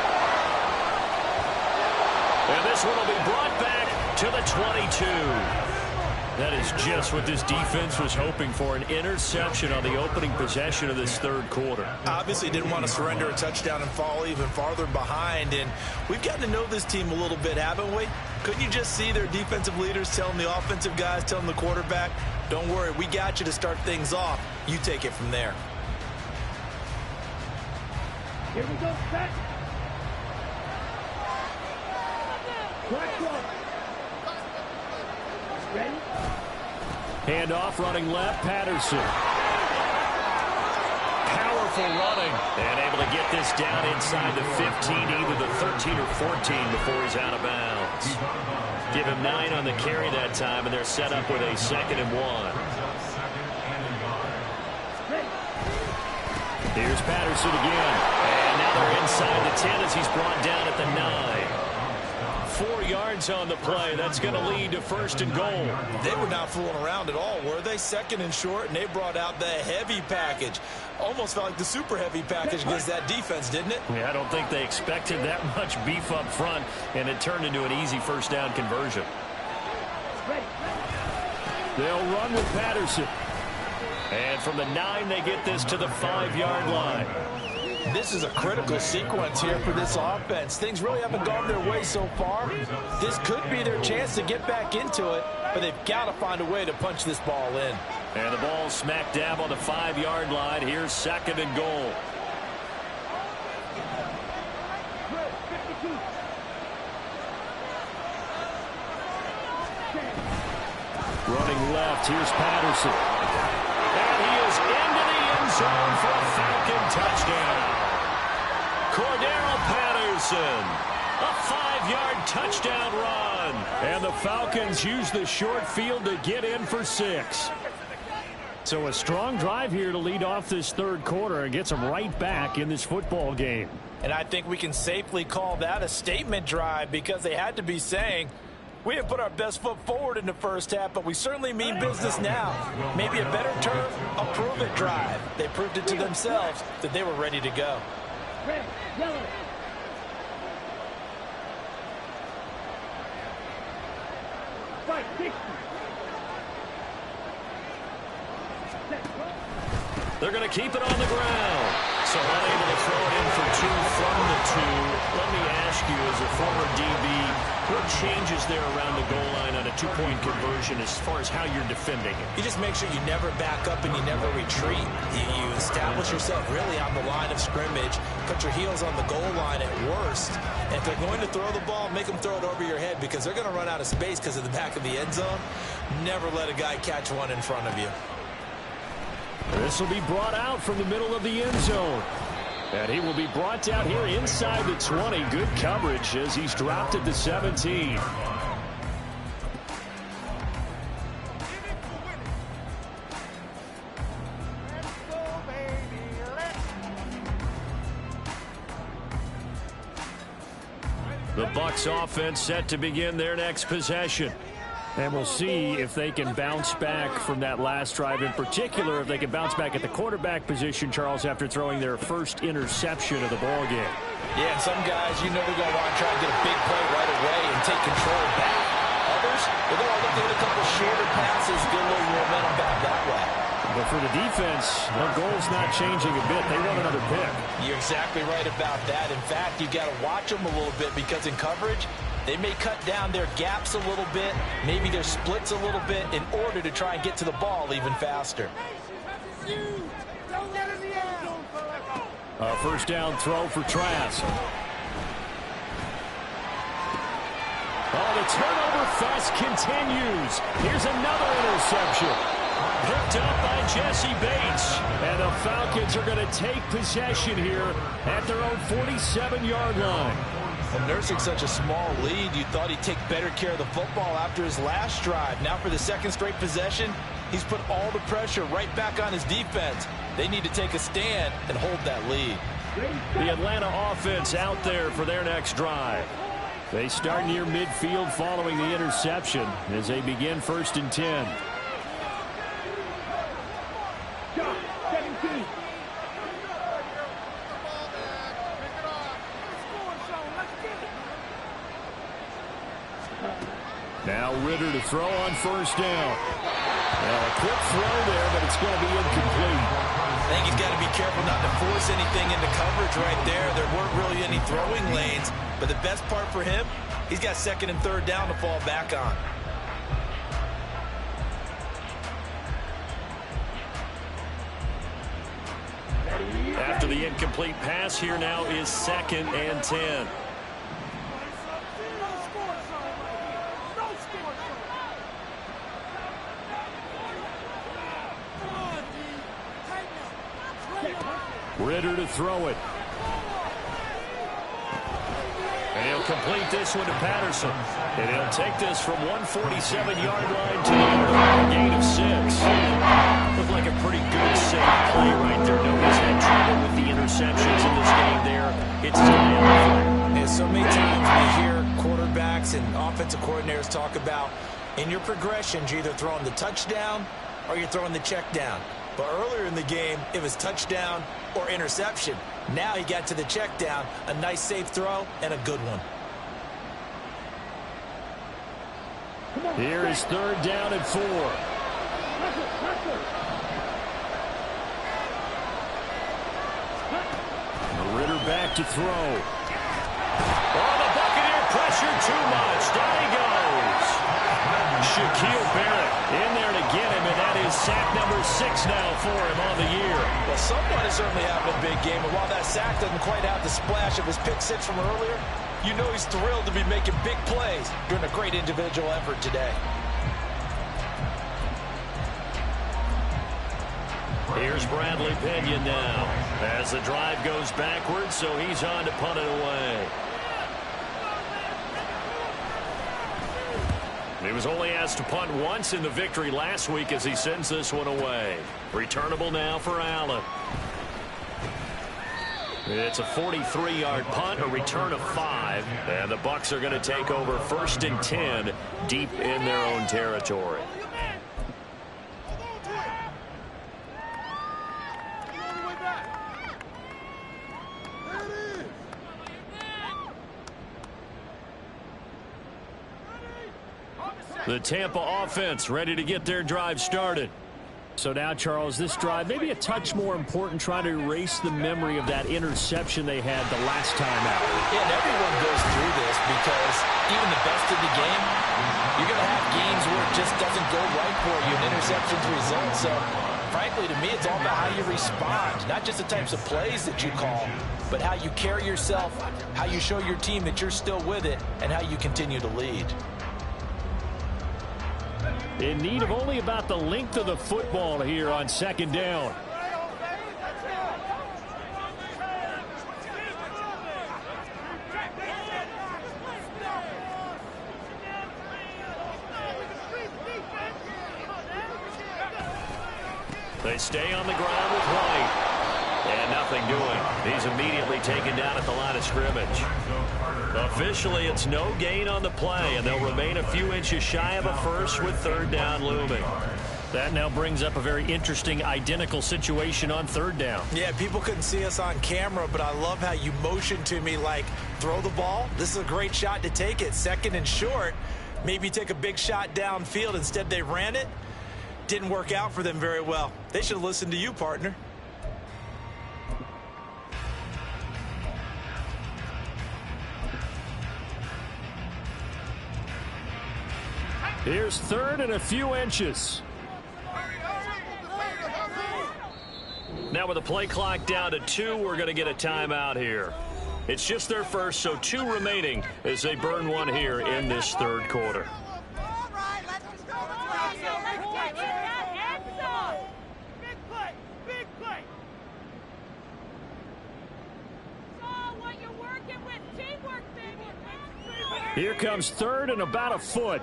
And this one will be brought back to the 22. That is just what this defense was hoping for, an interception on the opening possession of this third quarter. Obviously didn't want to surrender a touchdown and fall even farther behind, and we've gotten to know this team a little bit, haven't we? Couldn't you just see their defensive leaders telling the offensive guys, telling the quarterback, don't worry, we got you to start things off. You take it from there. Here we go, set. Ready? Handoff, running left, Patterson. Powerful running. And able to get this down inside the 15, either the 13 or 14 before he's out of bounds. Give him 9 on the carry that time, and they're set up with a 2nd and 1. Here's Patterson again. And now they're inside the 10 as he's brought down at the 9. 4 yards on the play. That's going to lead to 1st and goal. They were not fooling around at all, were they? 2nd and short, and they brought out the heavy package. Almost felt like the super heavy package against that defense, didn't it? Yeah, I don't think they expected that much beef up front, and it turned into an easy 1st down conversion. They'll run with Patterson. And from the 9, they get this to the 5-yard line. This is a critical sequence here for this offense. Things really haven't gone their way so far. This could be their chance to get back into it, but they've got to find a way to punch this ball in. And the ball smack dab on the 5-yard line. Here's 2nd and goal. Running left, here's Patterson. And he is into the end zone for a Falcon touchdown. Cordero Patterson, a 5-yard touchdown run. And the Falcons use the short field to get in for 6. So a strong drive here to lead off this third quarter and gets them right back in this football game. And I think we can safely call that a statement drive, because they had to be saying, we didn't put our best foot forward in the first half, but we certainly mean business now. Maybe a better term, a prove-it drive. They proved it to themselves that they were ready to go. Red, yellow. Fight, 60. They're going to keep it on the ground. So unable to throw it in for 2 from the 2. Let me ask you, as a former DB, what changes there around the goal line on a 2-point conversion as far as how you're defending it? You just make sure you never back up and you never retreat. You establish yourself really on the line of scrimmage, put your heels on the goal line at worst. And if they're going to throw the ball, make them throw it over your head, because they're going to run out of space because of the back of the end zone. Never let a guy catch one in front of you. This will be brought out from the middle of the end zone. And he will be brought down here inside the 20. Good coverage as he's dropped at the 17. The Bucs offense set to begin their next possession. And we'll see if they can bounce back from that last drive. In particular, if they can bounce back at the quarterback position, Charles, after throwing their first interception of the ball game. Yeah, and some guys, you know, they're going to want to try and get a big play right away and take control back. Others, they're going to look at a couple shorter passes, get a little momentum back that way. But for the defense, their goal's not changing a bit. They want another pick. You're exactly right about that. In fact, you got to watch them a little bit, because in coverage, they may cut down their gaps a little bit, maybe their splits a little bit, in order to try and get to the ball even faster. A 1st down throw for Trask. Oh, the turnover fest continues. Here's another interception. Picked up by Jesse Bates. And the Falcons are going to take possession here at their own 47-yard line. Well, nursing such a small lead, you thought he'd take better care of the football after his last drive. Now for the 2nd straight possession, he's put all the pressure right back on his defense. They need to take a stand and hold that lead. The Atlanta offense out there for their next drive. They start near midfield following the interception as they begin 1st and 10. Shot, 17. Now Now Ritter to throw on first down. Well, a quick throw there, but it's going to be incomplete. I think he's got to be careful not to force anything into coverage right there. There weren't really any throwing lanes, but the best part for him, he's got second and third down to fall back on. After the incomplete pass, here now is 2nd and 10. Ritter to throw it. And he'll complete this one to Patterson. And he'll take this from 147-yard line to a gain of 6. Looked like a pretty good safe play right there. Nobody's had trouble with the interceptions in this game there. It's his guy on the play. And so many times we hear quarterbacks and offensive coordinators talk about in your progressions, you're either throwing the touchdown or you're throwing the check down. But earlier in the game, it was touchdown or interception. Now he got to the check down, a nice safe throw, and a good one. Here is 3rd down and 4. Ritter back to throw. Oh, the Buccaneer pressure too much. Down he goes. Shaquille Barrett in there to get him, and that is sack number 6 now for him on the year. Well, someone is certainly having a big game, and while that sack doesn't quite have the splash of his pick 6 from earlier, you know he's thrilled to be making big plays during a great individual effort today. Here's Bradley Pinion now as the drive goes backwards, so he's on to punt it away. He was only asked to punt once in the victory last week as he sends this one away. Returnable now for Allen. It's a 43-yard punt, a return of 5, and the Bucs are going to take over 1st and 10 deep in their own territory. The Tampa offense ready to get their drive started. So now, Charles, this drive maybe a touch more important, trying to erase the memory of that interception they had the last time out. Yeah, and everyone goes through this because even the best of the game, you're going to have games where it just doesn't go right for you and interceptions result. So, frankly, to me, it's all about how you respond, not just the types of plays that you call, but how you carry yourself, how you show your team that you're still with it, and how you continue to lead. In need of only about the length of the football here on 2nd down. They stay on the ground with White. And nothing doing. He's immediately taken down at the line of scrimmage. Officially, it's no gain on the play, and they'll remain a few inches shy of a first with 3rd down looming. That now brings up a very interesting identical situation on 3rd down. Yeah, people couldn't see us on camera, but I love how you motioned to me like, throw the ball. This is a great shot to take it. 2nd and short. Maybe take a big shot downfield. Instead, they ran it. Didn't work out for them very well. They should have listened to you, partner. Here's 3rd and a few inches. Now with the play clock down to 2, we're going to get a timeout here. It's just their first, so 2 remaining as they burn one here in this 3rd quarter. Here comes 3rd and about a foot.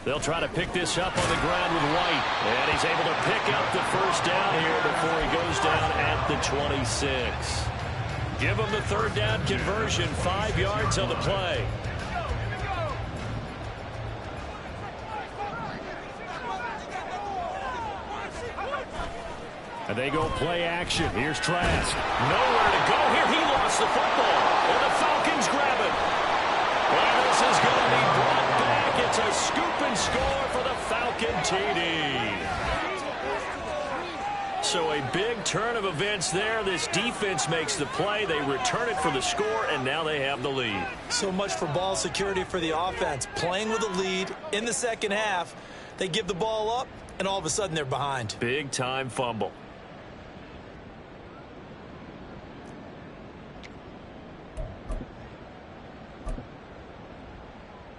They'll try to pick this up on the ground with White. And he's able to pick up the 1st down here before he goes down at the 26. Give him the 3rd down conversion, 5 yards on the play. And they go play action. Here's Trask. Nowhere to go here. He lost the football. And the Falcons grab it. And this is going to be brought back. It's a scoop and score for the Falcon TD. So a big turn of events there. This defense makes the play. They return it for the score, and now they have the lead. So much for ball security for the offense. Playing with a lead in the second half. They give the ball up, and all of a sudden they're behind. Big time fumble.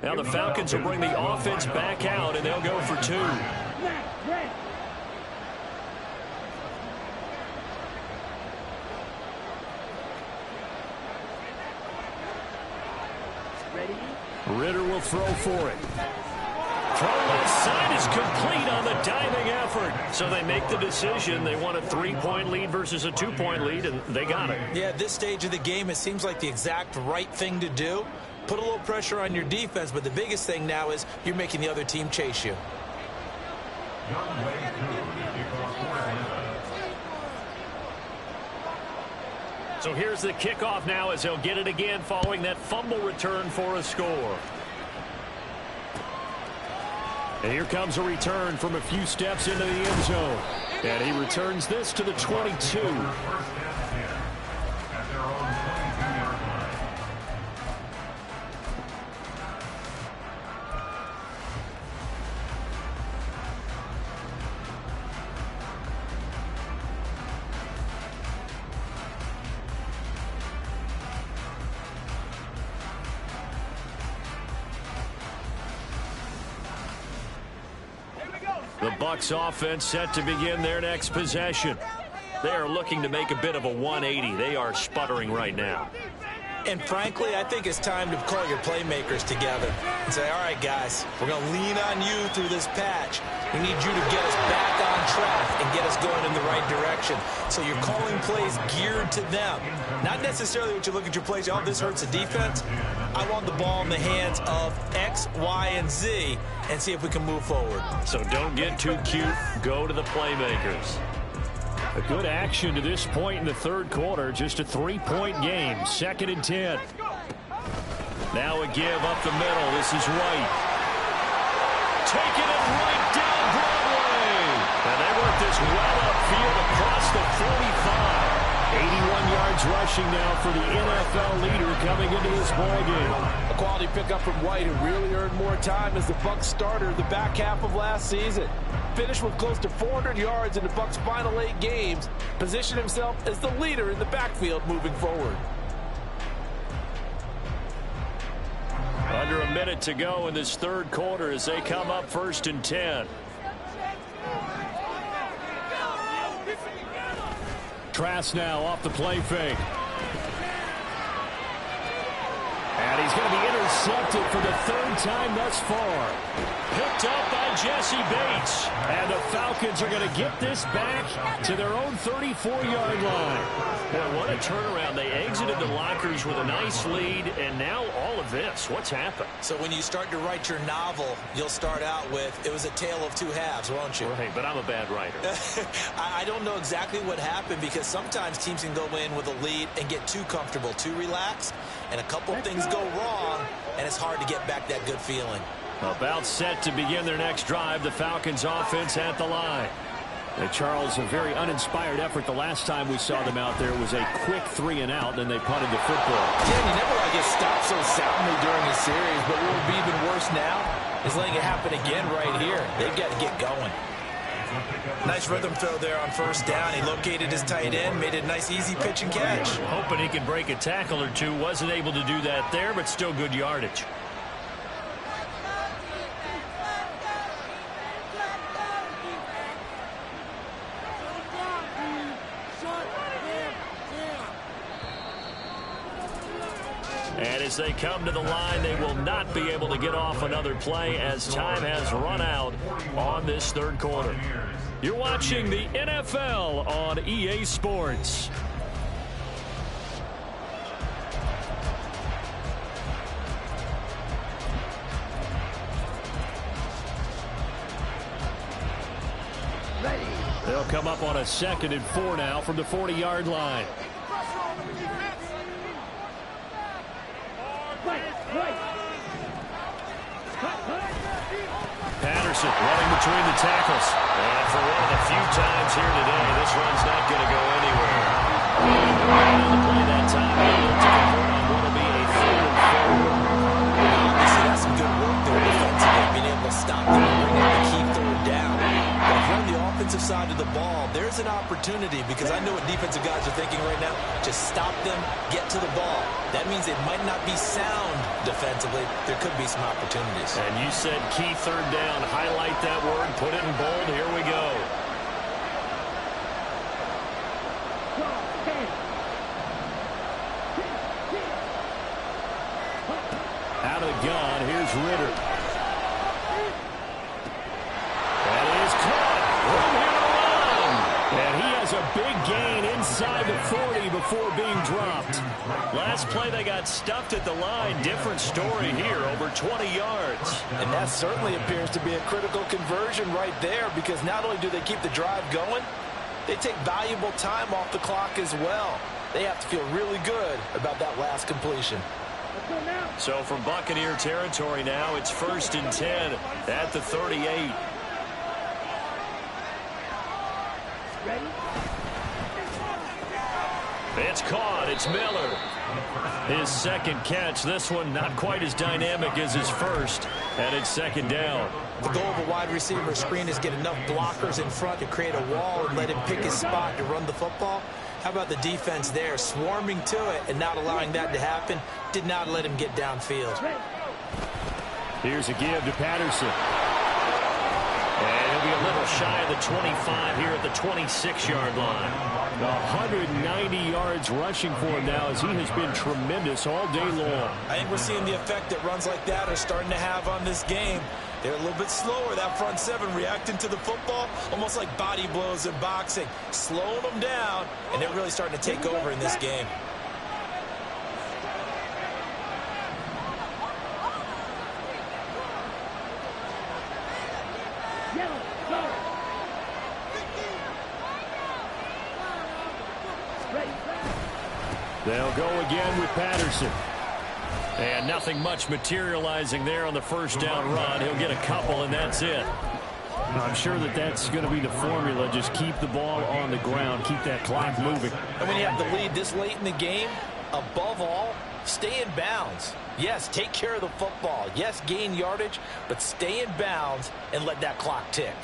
Now the Falcons will bring the offense back out, and they'll go for 2. Ritter will throw for it. Throw left side is complete on the diving effort. So they make the decision. They want a 3-point lead versus a 2-point lead, and they got it. Yeah, at this stage of the game, it seems like the exact right thing to do. Put a little pressure on your defense, but the biggest thing now is you're making the other team chase you. So here's the kickoff now as he'll get it again following that fumble return for a score. And here comes a return from a few steps into the end zone. And he returns this to the 22. The Bucs offense set to begin their next possession. They are looking to make a bit of a 180. They are sputtering right now. And frankly, I think it's time to call your playmakers together and say, all right, guys, we're going to lean on you through this patch. We need you to get us back on track and get us going in the right direction. So you're calling plays geared to them. Not necessarily what you look at your plays, oh, this hurts the defense. I want the ball in the hands of X, Y, and Z and see if we can move forward. So don't get too cute. Go to the playmakers. A good action to this point in the third quarter. Just a 3-point game. 2nd and 10. Now a give up the middle. This is White. Taking it right down Broadway. And they work this well upfield across the 45. 81 yards rushing now for the NFL leader coming into this ballgame. A quality pickup from White, who really earned more time as the Bucs starter the back half of last season. Finished with close to 400 yards in the Bucs' final 8 games. Positioned himself as the leader in the backfield moving forward. Under a minute to go in this third quarter as they come up 1st and 10. Trask now off the play fake. And he's going to be intercepted for the 3rd time thus far. Picked up by Jesse Bates. And the Falcons are going to get this back to their own 34-yard line. Boy, what a turnaround. They exited the lockers with a nice lead, and now all of this. What's happened? So when you start to write your novel, you'll start out with, it was a tale of 2 halves, won't you? Right, but I'm a bad writer. I don't know exactly what happened, because sometimes teams can go in with a lead and get too comfortable, too relaxed, and a couple things go wrong, and it's hard to get back that good feeling. About set to begin their next drive, the Falcons offense at the line. Charles, a very uninspired effort the last time we saw them out there was a quick 3 and out, then they punted the football. Yeah, you never want to get stopped so soundly during a series, but what would be even worse now is letting it happen again right here. They've got to get going. Nice rhythm throw there on 1st down. He located his tight end, made a nice easy pitch and catch. Hoping he could break a tackle or two. Wasn't able to do that there, but still good yardage. And as they come to the line, they will not be able to get off another play as time has run out on this third quarter. You're watching the NFL on EA Sports. They'll come up on a 2nd and 4 now from the 40-yard line. Patterson running between the tackles. And for one of the few times here today, this run's not going to go anywhere. On the play that time, able to convert on what will be a 3rd and 4. Obviously, that's some good work there defensively, being able to stop them and bring up the key 3rd down. But if you're on the offensive side of the ball, there's an opportunity, because I know what defensive guys are thinking right now. Just stop them, get to the ball. That means it might not be sound defensively. There could be some opportunities. And you said key 3rd down. Highlight that word. Put it in bold. Here we go. Out of the gun. Here's Ritter. That is caught. Room here to run. And he has a big gain inside the 40 before being dropped. Last play, they got stuffed at the line. Different story here, over 20 yards. And that certainly appears to be a critical conversion right there, because not only do they keep the drive going, they take valuable time off the clock as well. They have to feel really good about that last completion. So from Buccaneer territory now, it's 1st and 10 at the 38. It's caught. It's Miller. His 2nd catch. This one not quite as dynamic as his first. And it's 2nd down. The goal of a wide receiver screen is get enough blockers in front to create a wall and let him pick his spot to run the football. How about the defense there, swarming to it and not allowing that to happen? Did not let him get downfield. Here's a give to Patterson. And he'll be a little shy of the 25 here at the 26-yard line. 190 yards rushing for him now, as he has been tremendous all day long. I think we're seeing the effect that runs like that are starting to have on this game. They're a little bit slower, that front 7, reacting to the football, almost like body blows in boxing, slowing them down, and they're really starting to take over in this game. They'll go again with Patterson. And nothing much materializing there on the 1st down run. He'll get a couple, and that's it. I'm sure that that's going to be the formula. Just keep the ball on the ground. Keep that clock moving. And when you have the lead this late in the game, above all, stay in bounds. Yes, take care of the football. Yes, gain yardage, but stay in bounds and let that clock tick.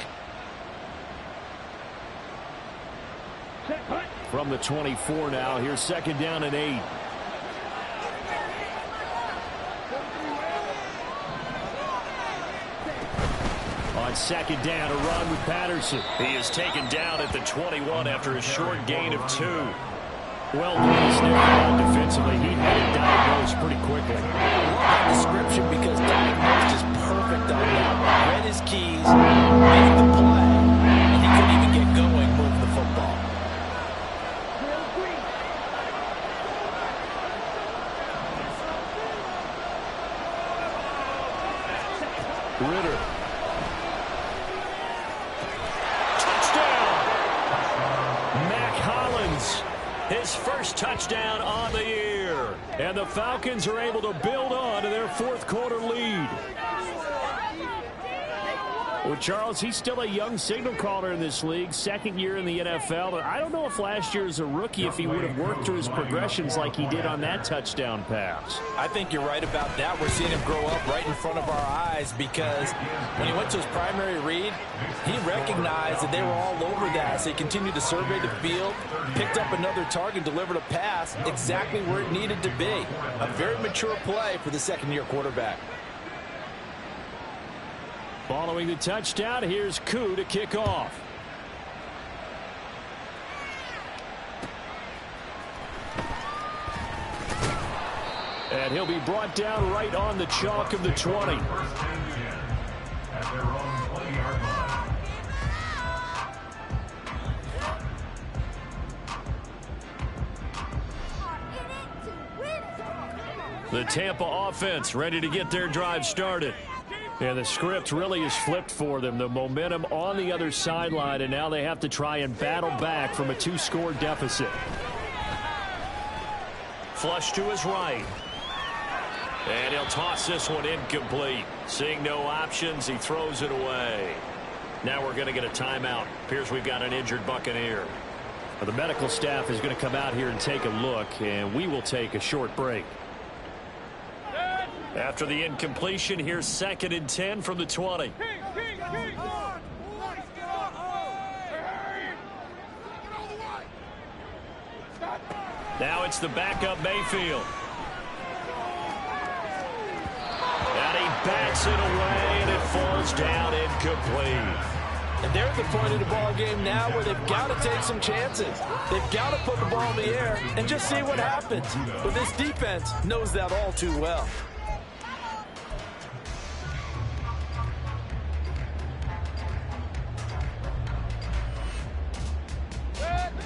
From the 24 now, here's 2nd down and 8. On 2nd down, a run with Patterson. He is taken down at the 21 after a short gain of 2. Well placed there defensively. He had it diagnosed pretty quickly. I love that description, because diagnosed is perfect on that. Read his keys, made the play, and he couldn't even get going moving the football. Ritter. His first touchdown on the year. And the Falcons are able to build on to their 4th quarter lead. Well, Charles, he's still a young signal caller in this league, 2nd year in the NFL. But I don't know if last year as a rookie, if he would have worked through his progressions like he did on that touchdown pass. I think you're right about that. We're seeing him grow up right in front of our eyes, because when he went to his primary read, he recognized that they were all over that. So he continued to survey the field, picked up another target, delivered a pass exactly where it needed to be. A very mature play for the 2nd-year quarterback. Following the touchdown, here's Koo to kick off. And he'll be brought down right on the chalk of the 20. At their own 20-yard line. The Tampa offense ready to get their drive started. And the script really is flipped for them. The momentum on the other sideline, and now they have to try and battle back from a 2-score deficit. Flush to his right. And he'll toss this one incomplete. Seeing no options, he throws it away. Now we're going to get a timeout. Appears we've got an injured Buccaneer. The medical staff is going to come out here and take a look, and we will take a short break. After the incompletion, here's 2nd and 10 from the 20. Now it's the backup Mayfield. And he bats it away, and it falls down incomplete. And they're at the point of the ball game now where they've got to take some chances. They've got to put the ball in the air and just see what happens. But this defense knows that all too well.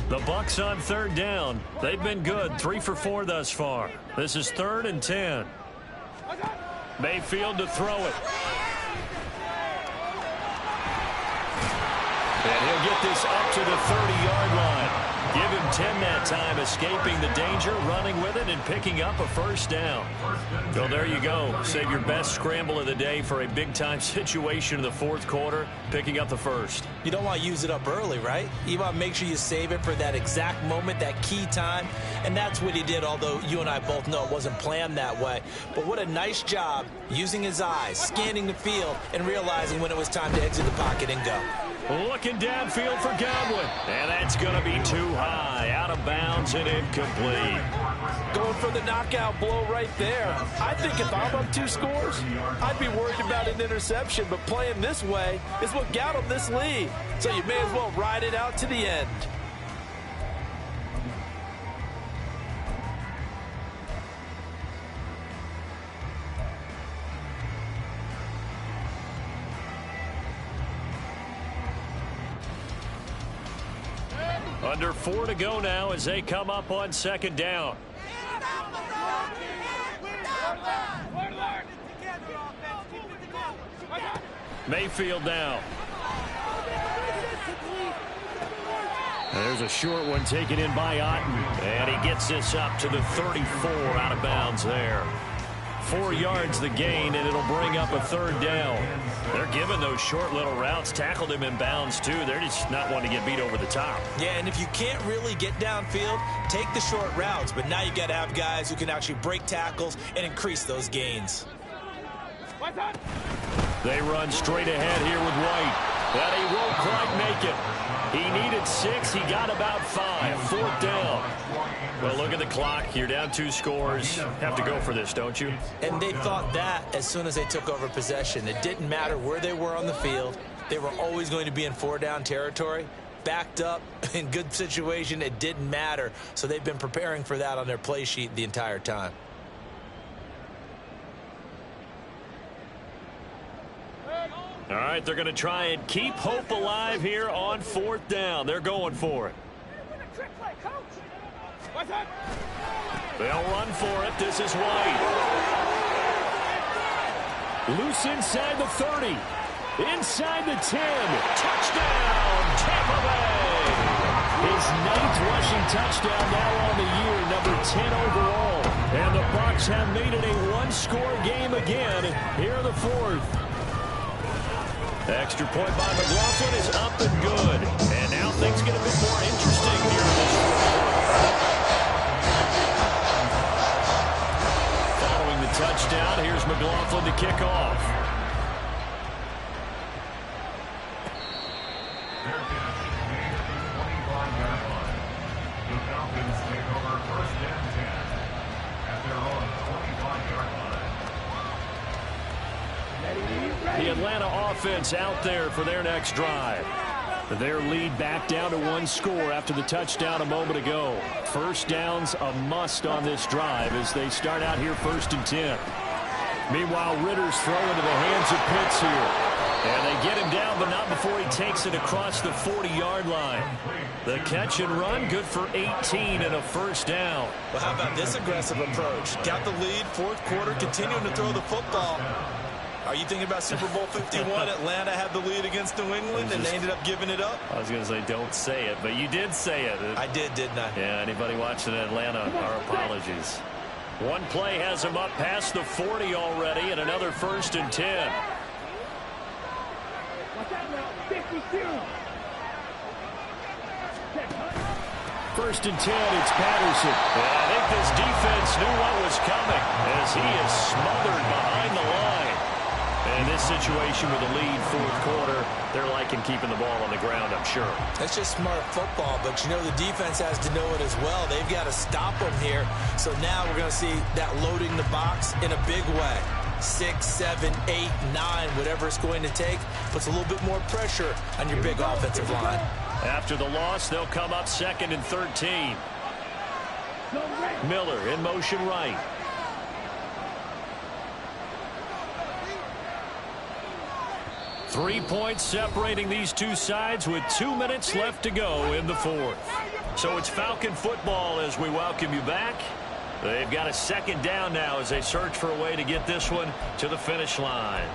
The Bucs on 3rd down. They've been good, 3 for 4 thus far. This is 3rd and 10. Mayfield to throw it. And he'll get this up to the 30-yard line. Give him 10 that time, escaping the danger, running with it, and picking up a 1st down. So there you go. Save your best scramble of the day for a big-time situation in the 4th quarter, picking up the 1st. You don't want to use it up early, right? You want to make sure you save it for that exact moment, that key time. And that's what he did, although you and I both know it wasn't planned that way. But what a nice job using his eyes, scanning the field, and realizing when it was time to exit the pocket and go. Looking downfield for Godwin. And that's going to be too high. Out of bounds and incomplete. Going for the knockout blow right there. I think if I'm up 2 scores, I'd be worried about an interception. But playing this way is what got him this lead. So you may as well ride it out to the end. Under 4 to go now as they come up on 2nd down. Mayfield now. There's a short one taken in by Otten. And he gets this up to the 34, out of bounds there. 4 yards the gain, and it'll bring up a 3rd down. They're giving those short little routes. Tackled him in bounds, too. They're just not wanting to get beat over the top. Yeah, and if you can't really get downfield, take the short routes. But now you got to have guys who can actually break tackles and increase those gains. They run straight ahead here with White. And he won't quite make it. He needed 6. He got about 5. 4th down. Well, look at the clock. You're down 2 scores. Have to go for this, don't you? And they thought that as soon as they took over possession. It didn't matter where they were on the field. They were always going to be in 4-down territory. Backed up, in good situation, it didn't matter. So they've been preparing for that on their play sheet the entire time. All right, they're going to try and keep hope alive here on 4th down. They're going for it. They'll run for it. This is White. Loose inside the 30. Inside the 10. Touchdown, Tampa Bay. His 9th rushing touchdown now on the year, number 10 overall. And the Bucs have made it a 1-score game again here in the 4th. Extra point by McLaughlin is up and good. And now things get a bit more interesting here in this 4th quarter. Following the touchdown, here's McLaughlin to kick off. The Falcons take over 1st and 10 at their own 25-yard line. The Atlanta offense out there for their next drive. Their lead back down to 1 score after the touchdown a moment ago. 1st down's a must on this drive as they start out here 1st and 10. Meanwhile, Ritter's throwing into the hands of Pitts here. And they get him down, but not before he takes it across the 40-yard line. The catch and run, good for 18 and a 1st down. Well, how about this aggressive approach? Got the lead, 4th quarter, continuing to throw the football. Are you thinking about Super Bowl 51? Atlanta had the lead against New England, and they ended up giving it up? I was going to say, don't say it, but you did say it. I did, didn't I? Yeah, anybody watching Atlanta, our apologies. One play has him up past the 40 already, and another 1st and 10. First and 10, it's Patterson. Yeah, I think this defense knew what was coming as he is smothered behind the line. And in this situation with the lead 4th quarter, they're liking keeping the ball on the ground, I'm sure. That's just smart football, but you know the defense has to know it as well. They've got to stop them here. So now we're going to see that loading the box in a big way. 6, 7, 8, 9, whatever it's going to take, puts a little bit more pressure on your big offensive line. After the loss, they'll come up 2nd and 13. Miller in motion right. Three points separating these two sides with 2 minutes left to go in the 4th. So it's Falcon football as we welcome you back. They've got a 2nd down now as they search for a way to get this one to the finish line.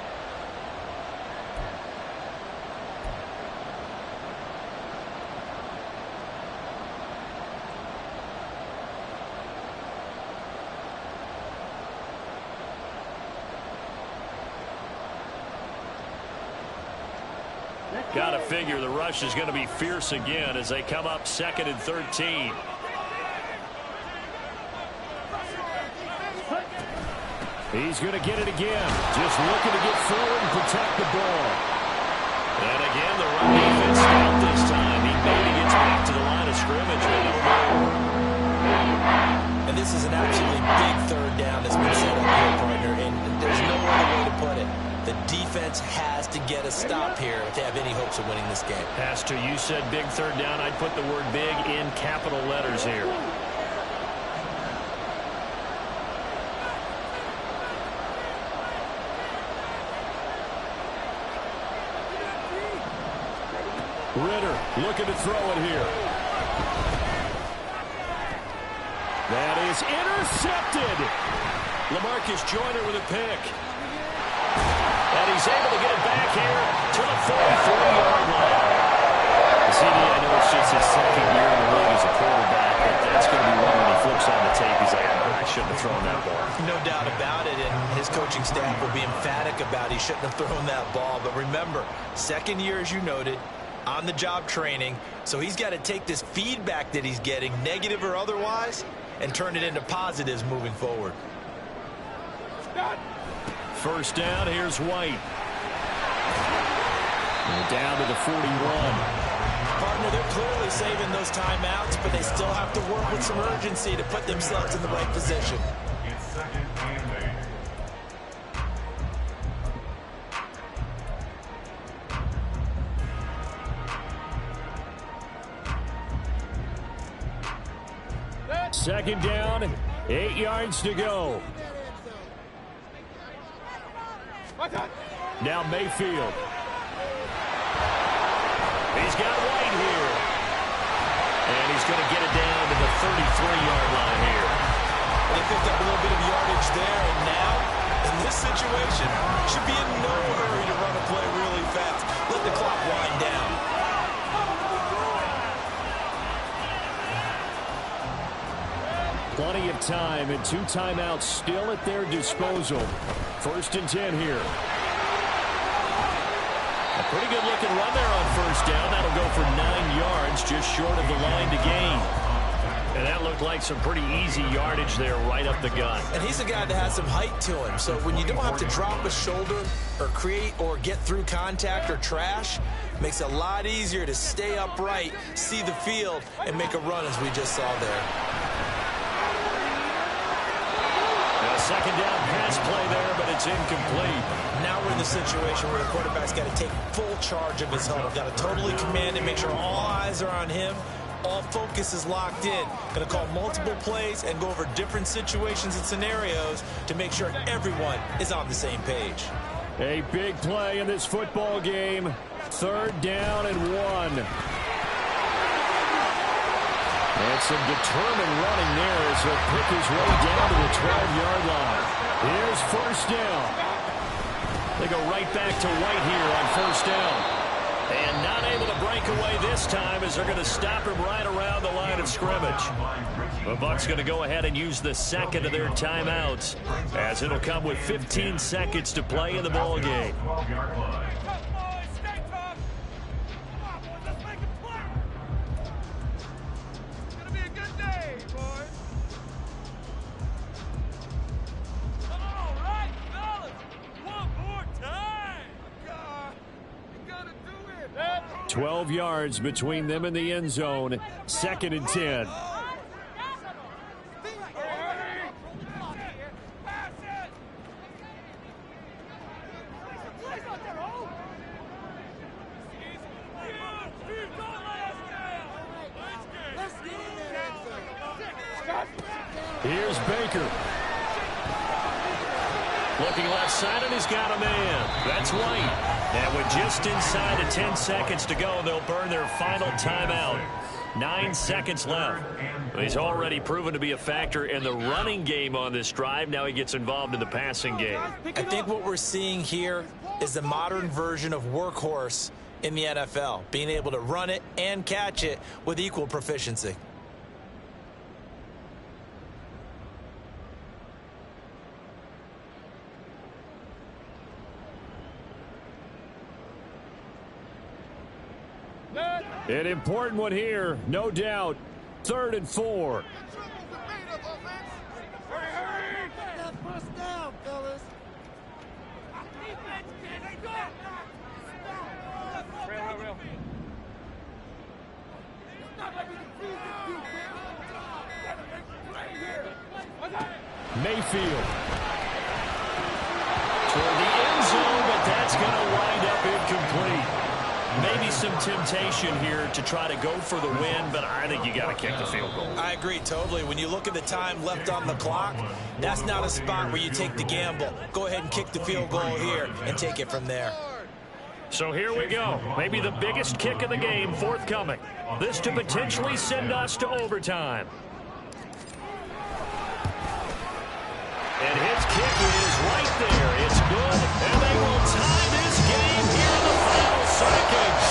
Got to figure the rush is going to be fierce again as they come up 2nd and 13. He's going to get it again. Just looking to get forward and protect the ball. And again, the run defense stopped this time. He maybe gets back to the line of scrimmage, but no more. And this is an absolutely big 3rd down that's been set up here, partner, and there's no other way to put it. The defense has to get a stop here if they have any hopes of winning this game. Pastor, you said big 3rd down. I'd put the word big in capital letters here. Ritter looking to throw it here. That is intercepted. LaMarcus Joyner with a pick. And he's able to get it back here to the 44-yard line. CD, I know it's just his 2nd year in the league as a quarterback, but that's going to be one when he flips on the tape. He's like, I shouldn't have thrown that ball. No doubt about it, and his coaching staff will be emphatic about he shouldn't have thrown that ball. But remember, 2nd year, as you noted, on-the-job training, so he's got to take this feedback that he's getting, negative or otherwise, and turn it into positives moving forward. 1st down, here's White. And down to the 41. Partner, they're clearly saving those timeouts, but they still have to work with some urgency to put themselves in the right position. It's 2nd and 8. Second down, 8 yards to go. Now Mayfield. He's got White here. And he's going to get it down to the 33-yard line here. They picked up a little bit of yardage there, and now, in this situation, should be in no hurry to run a play really fast. Let the clock wind down. Plenty of time and 2 timeouts still at their disposal. 1st and 10 here. A pretty good looking run there on 1st down. That'll go for 9 yards, just short of the line to gain. And that looked like some pretty easy yardage there right up the gut. And he's a guy that has some height to him. So when you don't have to drop a shoulder or create or get through contact or trash, makes it a lot easier to stay upright, see the field, and make a run as we just saw there. Second down pass play there, but it's incomplete. Now we're in the situation where the quarterback's got to take full charge of his huddle. Got to totally command and make sure all eyes are on him. All focus is locked in. Going to call multiple plays and go over different situations and scenarios to make sure everyone is on the same page. A big play in this football game. 3rd down and 1. And some determined running there as he'll pick his way down to the 12-yard line. Here's 1st down. They go right back to White here on first down. And not able to break away this time as they're going to stop him right around the line of scrimmage. The Bucs going to go ahead and use the second of their timeouts as it'll come with 15 seconds to play in the ball game. All right, fellas, one more time. 12 yards between them and the end zone. 2nd and 10. Here's Baker. Looking left side, and he's got a man. That's White. And with just inside of 10 seconds to go, they'll burn their final timeout. 9 seconds left. He's already proven to be a factor in the running game on this drive. Now he gets involved in the passing game. I think what we're seeing here is the modern version of workhorse in the NFL, being able to run it and catch it with equal proficiency. An important one here, no doubt. 3rd and 4. Mayfield. Toward the end zone, but that's going to wind up incomplete. Maybe some temptation here to try to go for the win, but I think you got to kick the field goal. I agree totally. When you look at the time left on the clock, that's not a spot where you take the gamble. Go ahead and kick the field goal here and take it from there. So here we go. Maybe the biggest kick of the game forthcoming. This to potentially send us to overtime. And his kick is right there. It's good, and they will tie this game here in the final seconds.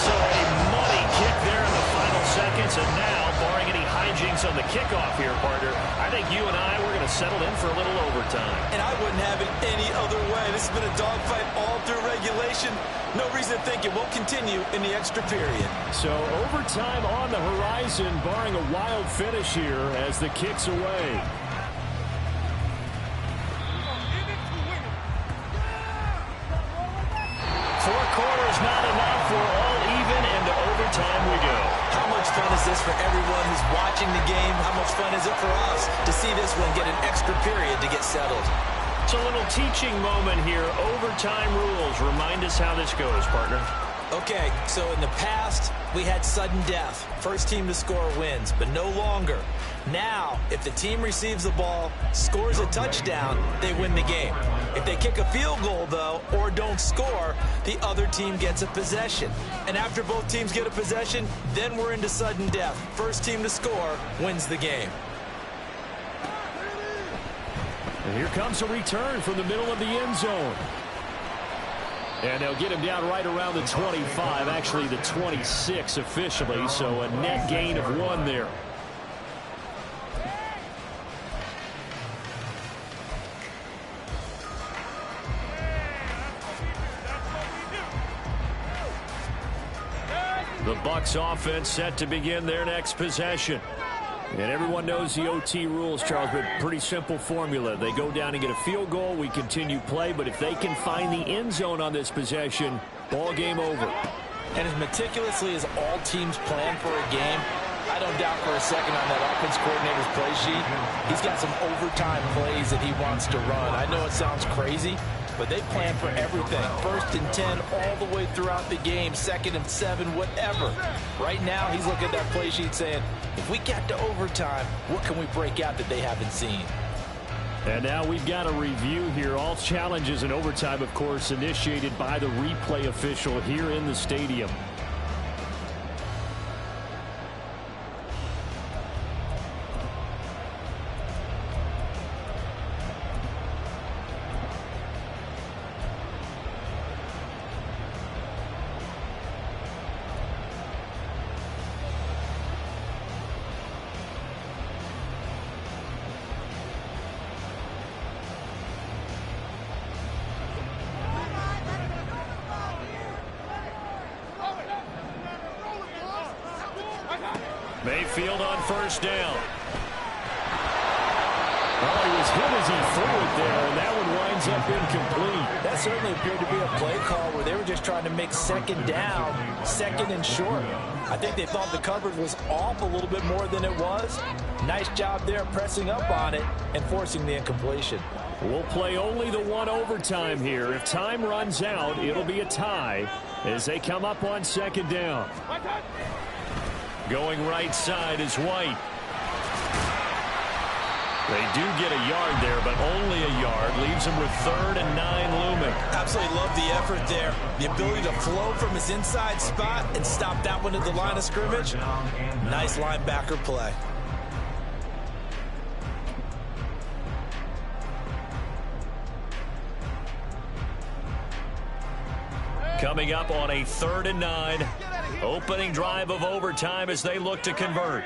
So a muddy kick there in the final seconds, and now, barring any hijinks on the kickoff here, partner, I think you and I, we're going to settle in for a little overtime. And I wouldn't have it any other way. This has been a dogfight all through regulation. No reason to think it won't continue in the extra period. So overtime on the horizon, barring a wild finish here as the kick's away. 4 quarters not enough. We're all even, and to overtime we go. How much fun is this for everyone who's watching the game? How much fun is it for us to see this one get an extra period to get settled? It's a little teaching moment here. Overtime rules. Remind us how this goes, partner. Okay, so in the past, we had sudden death. First team to score wins, but no longer. Now, if the team receives the ball, scores a touchdown, they win the game. If they kick a field goal, though, or don't score, the other team gets a possession. And after both teams get a possession, then we're into sudden death. First team to score wins the game. And here comes a return from the middle of the end zone. And they'll get him down right around the 25, actually the 26 officially, so a net gain of 1 there. The Bucs offense set to begin their next possession. And everyone knows the OT rules, Charles, but pretty simple formula. They go down and get a field goal, we continue play, but if they can find the end zone on this possession, ball game over. And as meticulously as all teams plan for a game, I don't doubt for a second on that offense coordinator's play sheet, he's got some overtime plays that he wants to run. I know it sounds crazy, but they plan for everything. 1st and 10 all the way throughout the game, 2nd and 7, whatever. Right now, he's looking at that play sheet saying, if we get to overtime, what can we break out that they haven't seen? And now we've got a review here. All challenges in overtime, of course, initiated by the replay official here in the stadium. Mayfield on first down. Oh, he was hit as he threw it there, and that one winds up incomplete. That certainly appeared to be a play call where they were just trying to make second down, second and short. I think they thought the coverage was off a little bit more than it was. Nice job there pressing up on it and forcing the incompletion. We'll play only the one overtime here. If time runs out, it'll be a tie as they come up on second down. Going right side is White. They do get a yard there, but only a yard. Leaves them with 3rd and 9 looming. Absolutely love the effort there. The ability to flow from his inside spot and stop that one at the line of scrimmage. Nice linebacker play. Coming up on a 3rd and 9. Opening drive of overtime as they look to convert.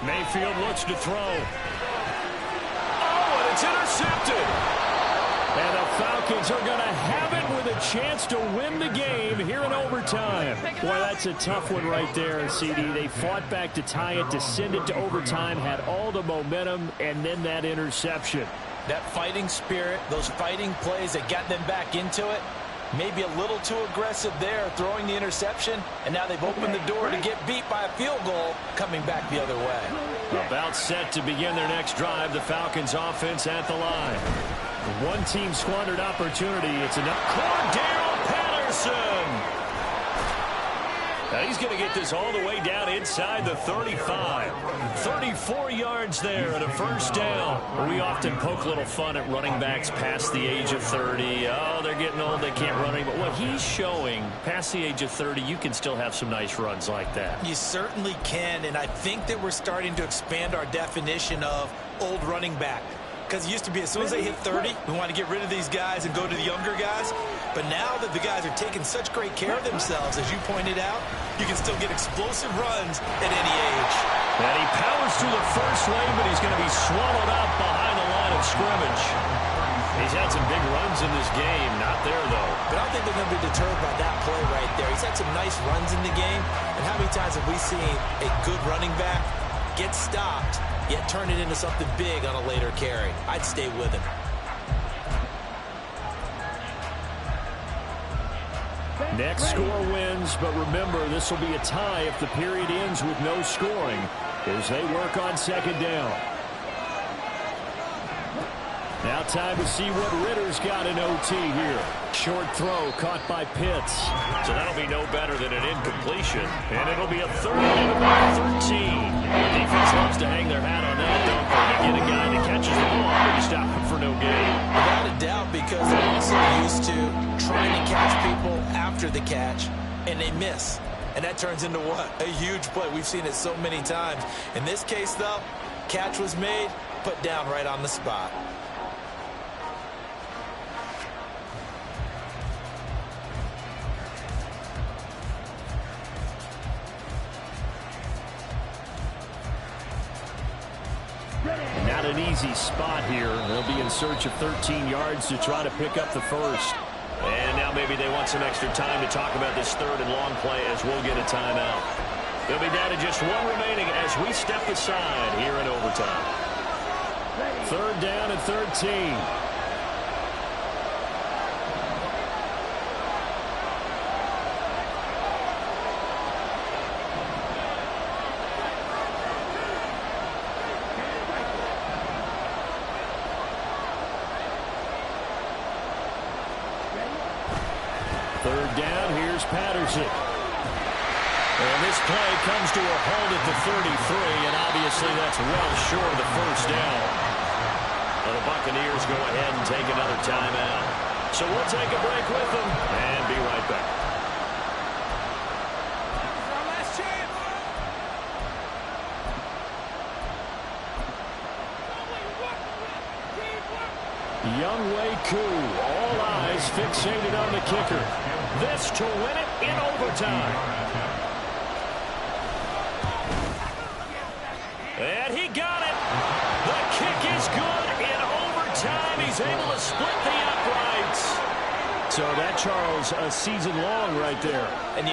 Mayfield looks to throw. Oh, and it's intercepted. And the Falcons are going to have it with a chance to win the game here in overtime. Boy, that's a tough one right there, CD. They fought back to tie it, to send it to overtime, had all the momentum, and then that interception. That fighting spirit, those fighting plays that got them back into it, maybe a little too aggressive there, throwing the interception, and now they've opened the door to get beat by a field goal coming back the other way. About set to begin their next drive, the Falcons offense at the line. One team squandered opportunity. It's enough. Cordell Patterson. Now he's going to get this all the way down inside the 35. 34 yards there and a first down. We often poke a little fun at running backs past the age of 30. Oh, they're getting old, they can't run anymore. What he's showing, past the age of 30, you can still have some nice runs like that. You certainly can, and I think that we're starting to expand our definition of old running back. Because it used to be as soon as they hit 30, we want to get rid of these guys and go to the younger guys. But now that the guys are taking such great care of themselves, as you pointed out, you can still get explosive runs at any age. And he powers through the first lane, but he's going to be swallowed up behind the line of scrimmage. He's had some big runs in this game. Not there, though. But I don't think they're going to be deterred by that play right there. He's had some nice runs in the game. And how many times have we seen a good running back get stopped, yet turn it into something big on a later carry? I'd stay with him. Next score wins, but remember, this will be a tie if the period ends with no scoring as they work on second down. Now time to see what Ritter's got in OT here. Short throw caught by Pitts. So that'll be no better than an incompletion. And it'll be a 3rd and about 13. The defense loves to hang their hat on that, don't they? To get a guy that catches the ball, but you stop him for no gain. Without a doubt, because they're also used to trying to catch people after the catch, and they miss. And that turns into what? A huge play. We've seen it so many times. In this case, though, catch was made, put down right on the spot. Not an easy spot here. They'll be in search of 13 yards to try to pick up the first. And now maybe they want some extra time to talk about this 3rd and long play as we'll get a timeout. They'll be down to just one remaining as we step aside here in overtime. 3rd down and 13. Patterson. And this play comes to a halt at the 33, and obviously that's well short of the first down. Well, the Buccaneers go ahead and take another timeout. So we'll take a break with them and be right back. Younghoe Koo, all eyes fixated on the kicker. This to win it in overtime. And he got it. The kick is good. In overtime, he's able to split the uprights. So that, Charles, a season long right there. And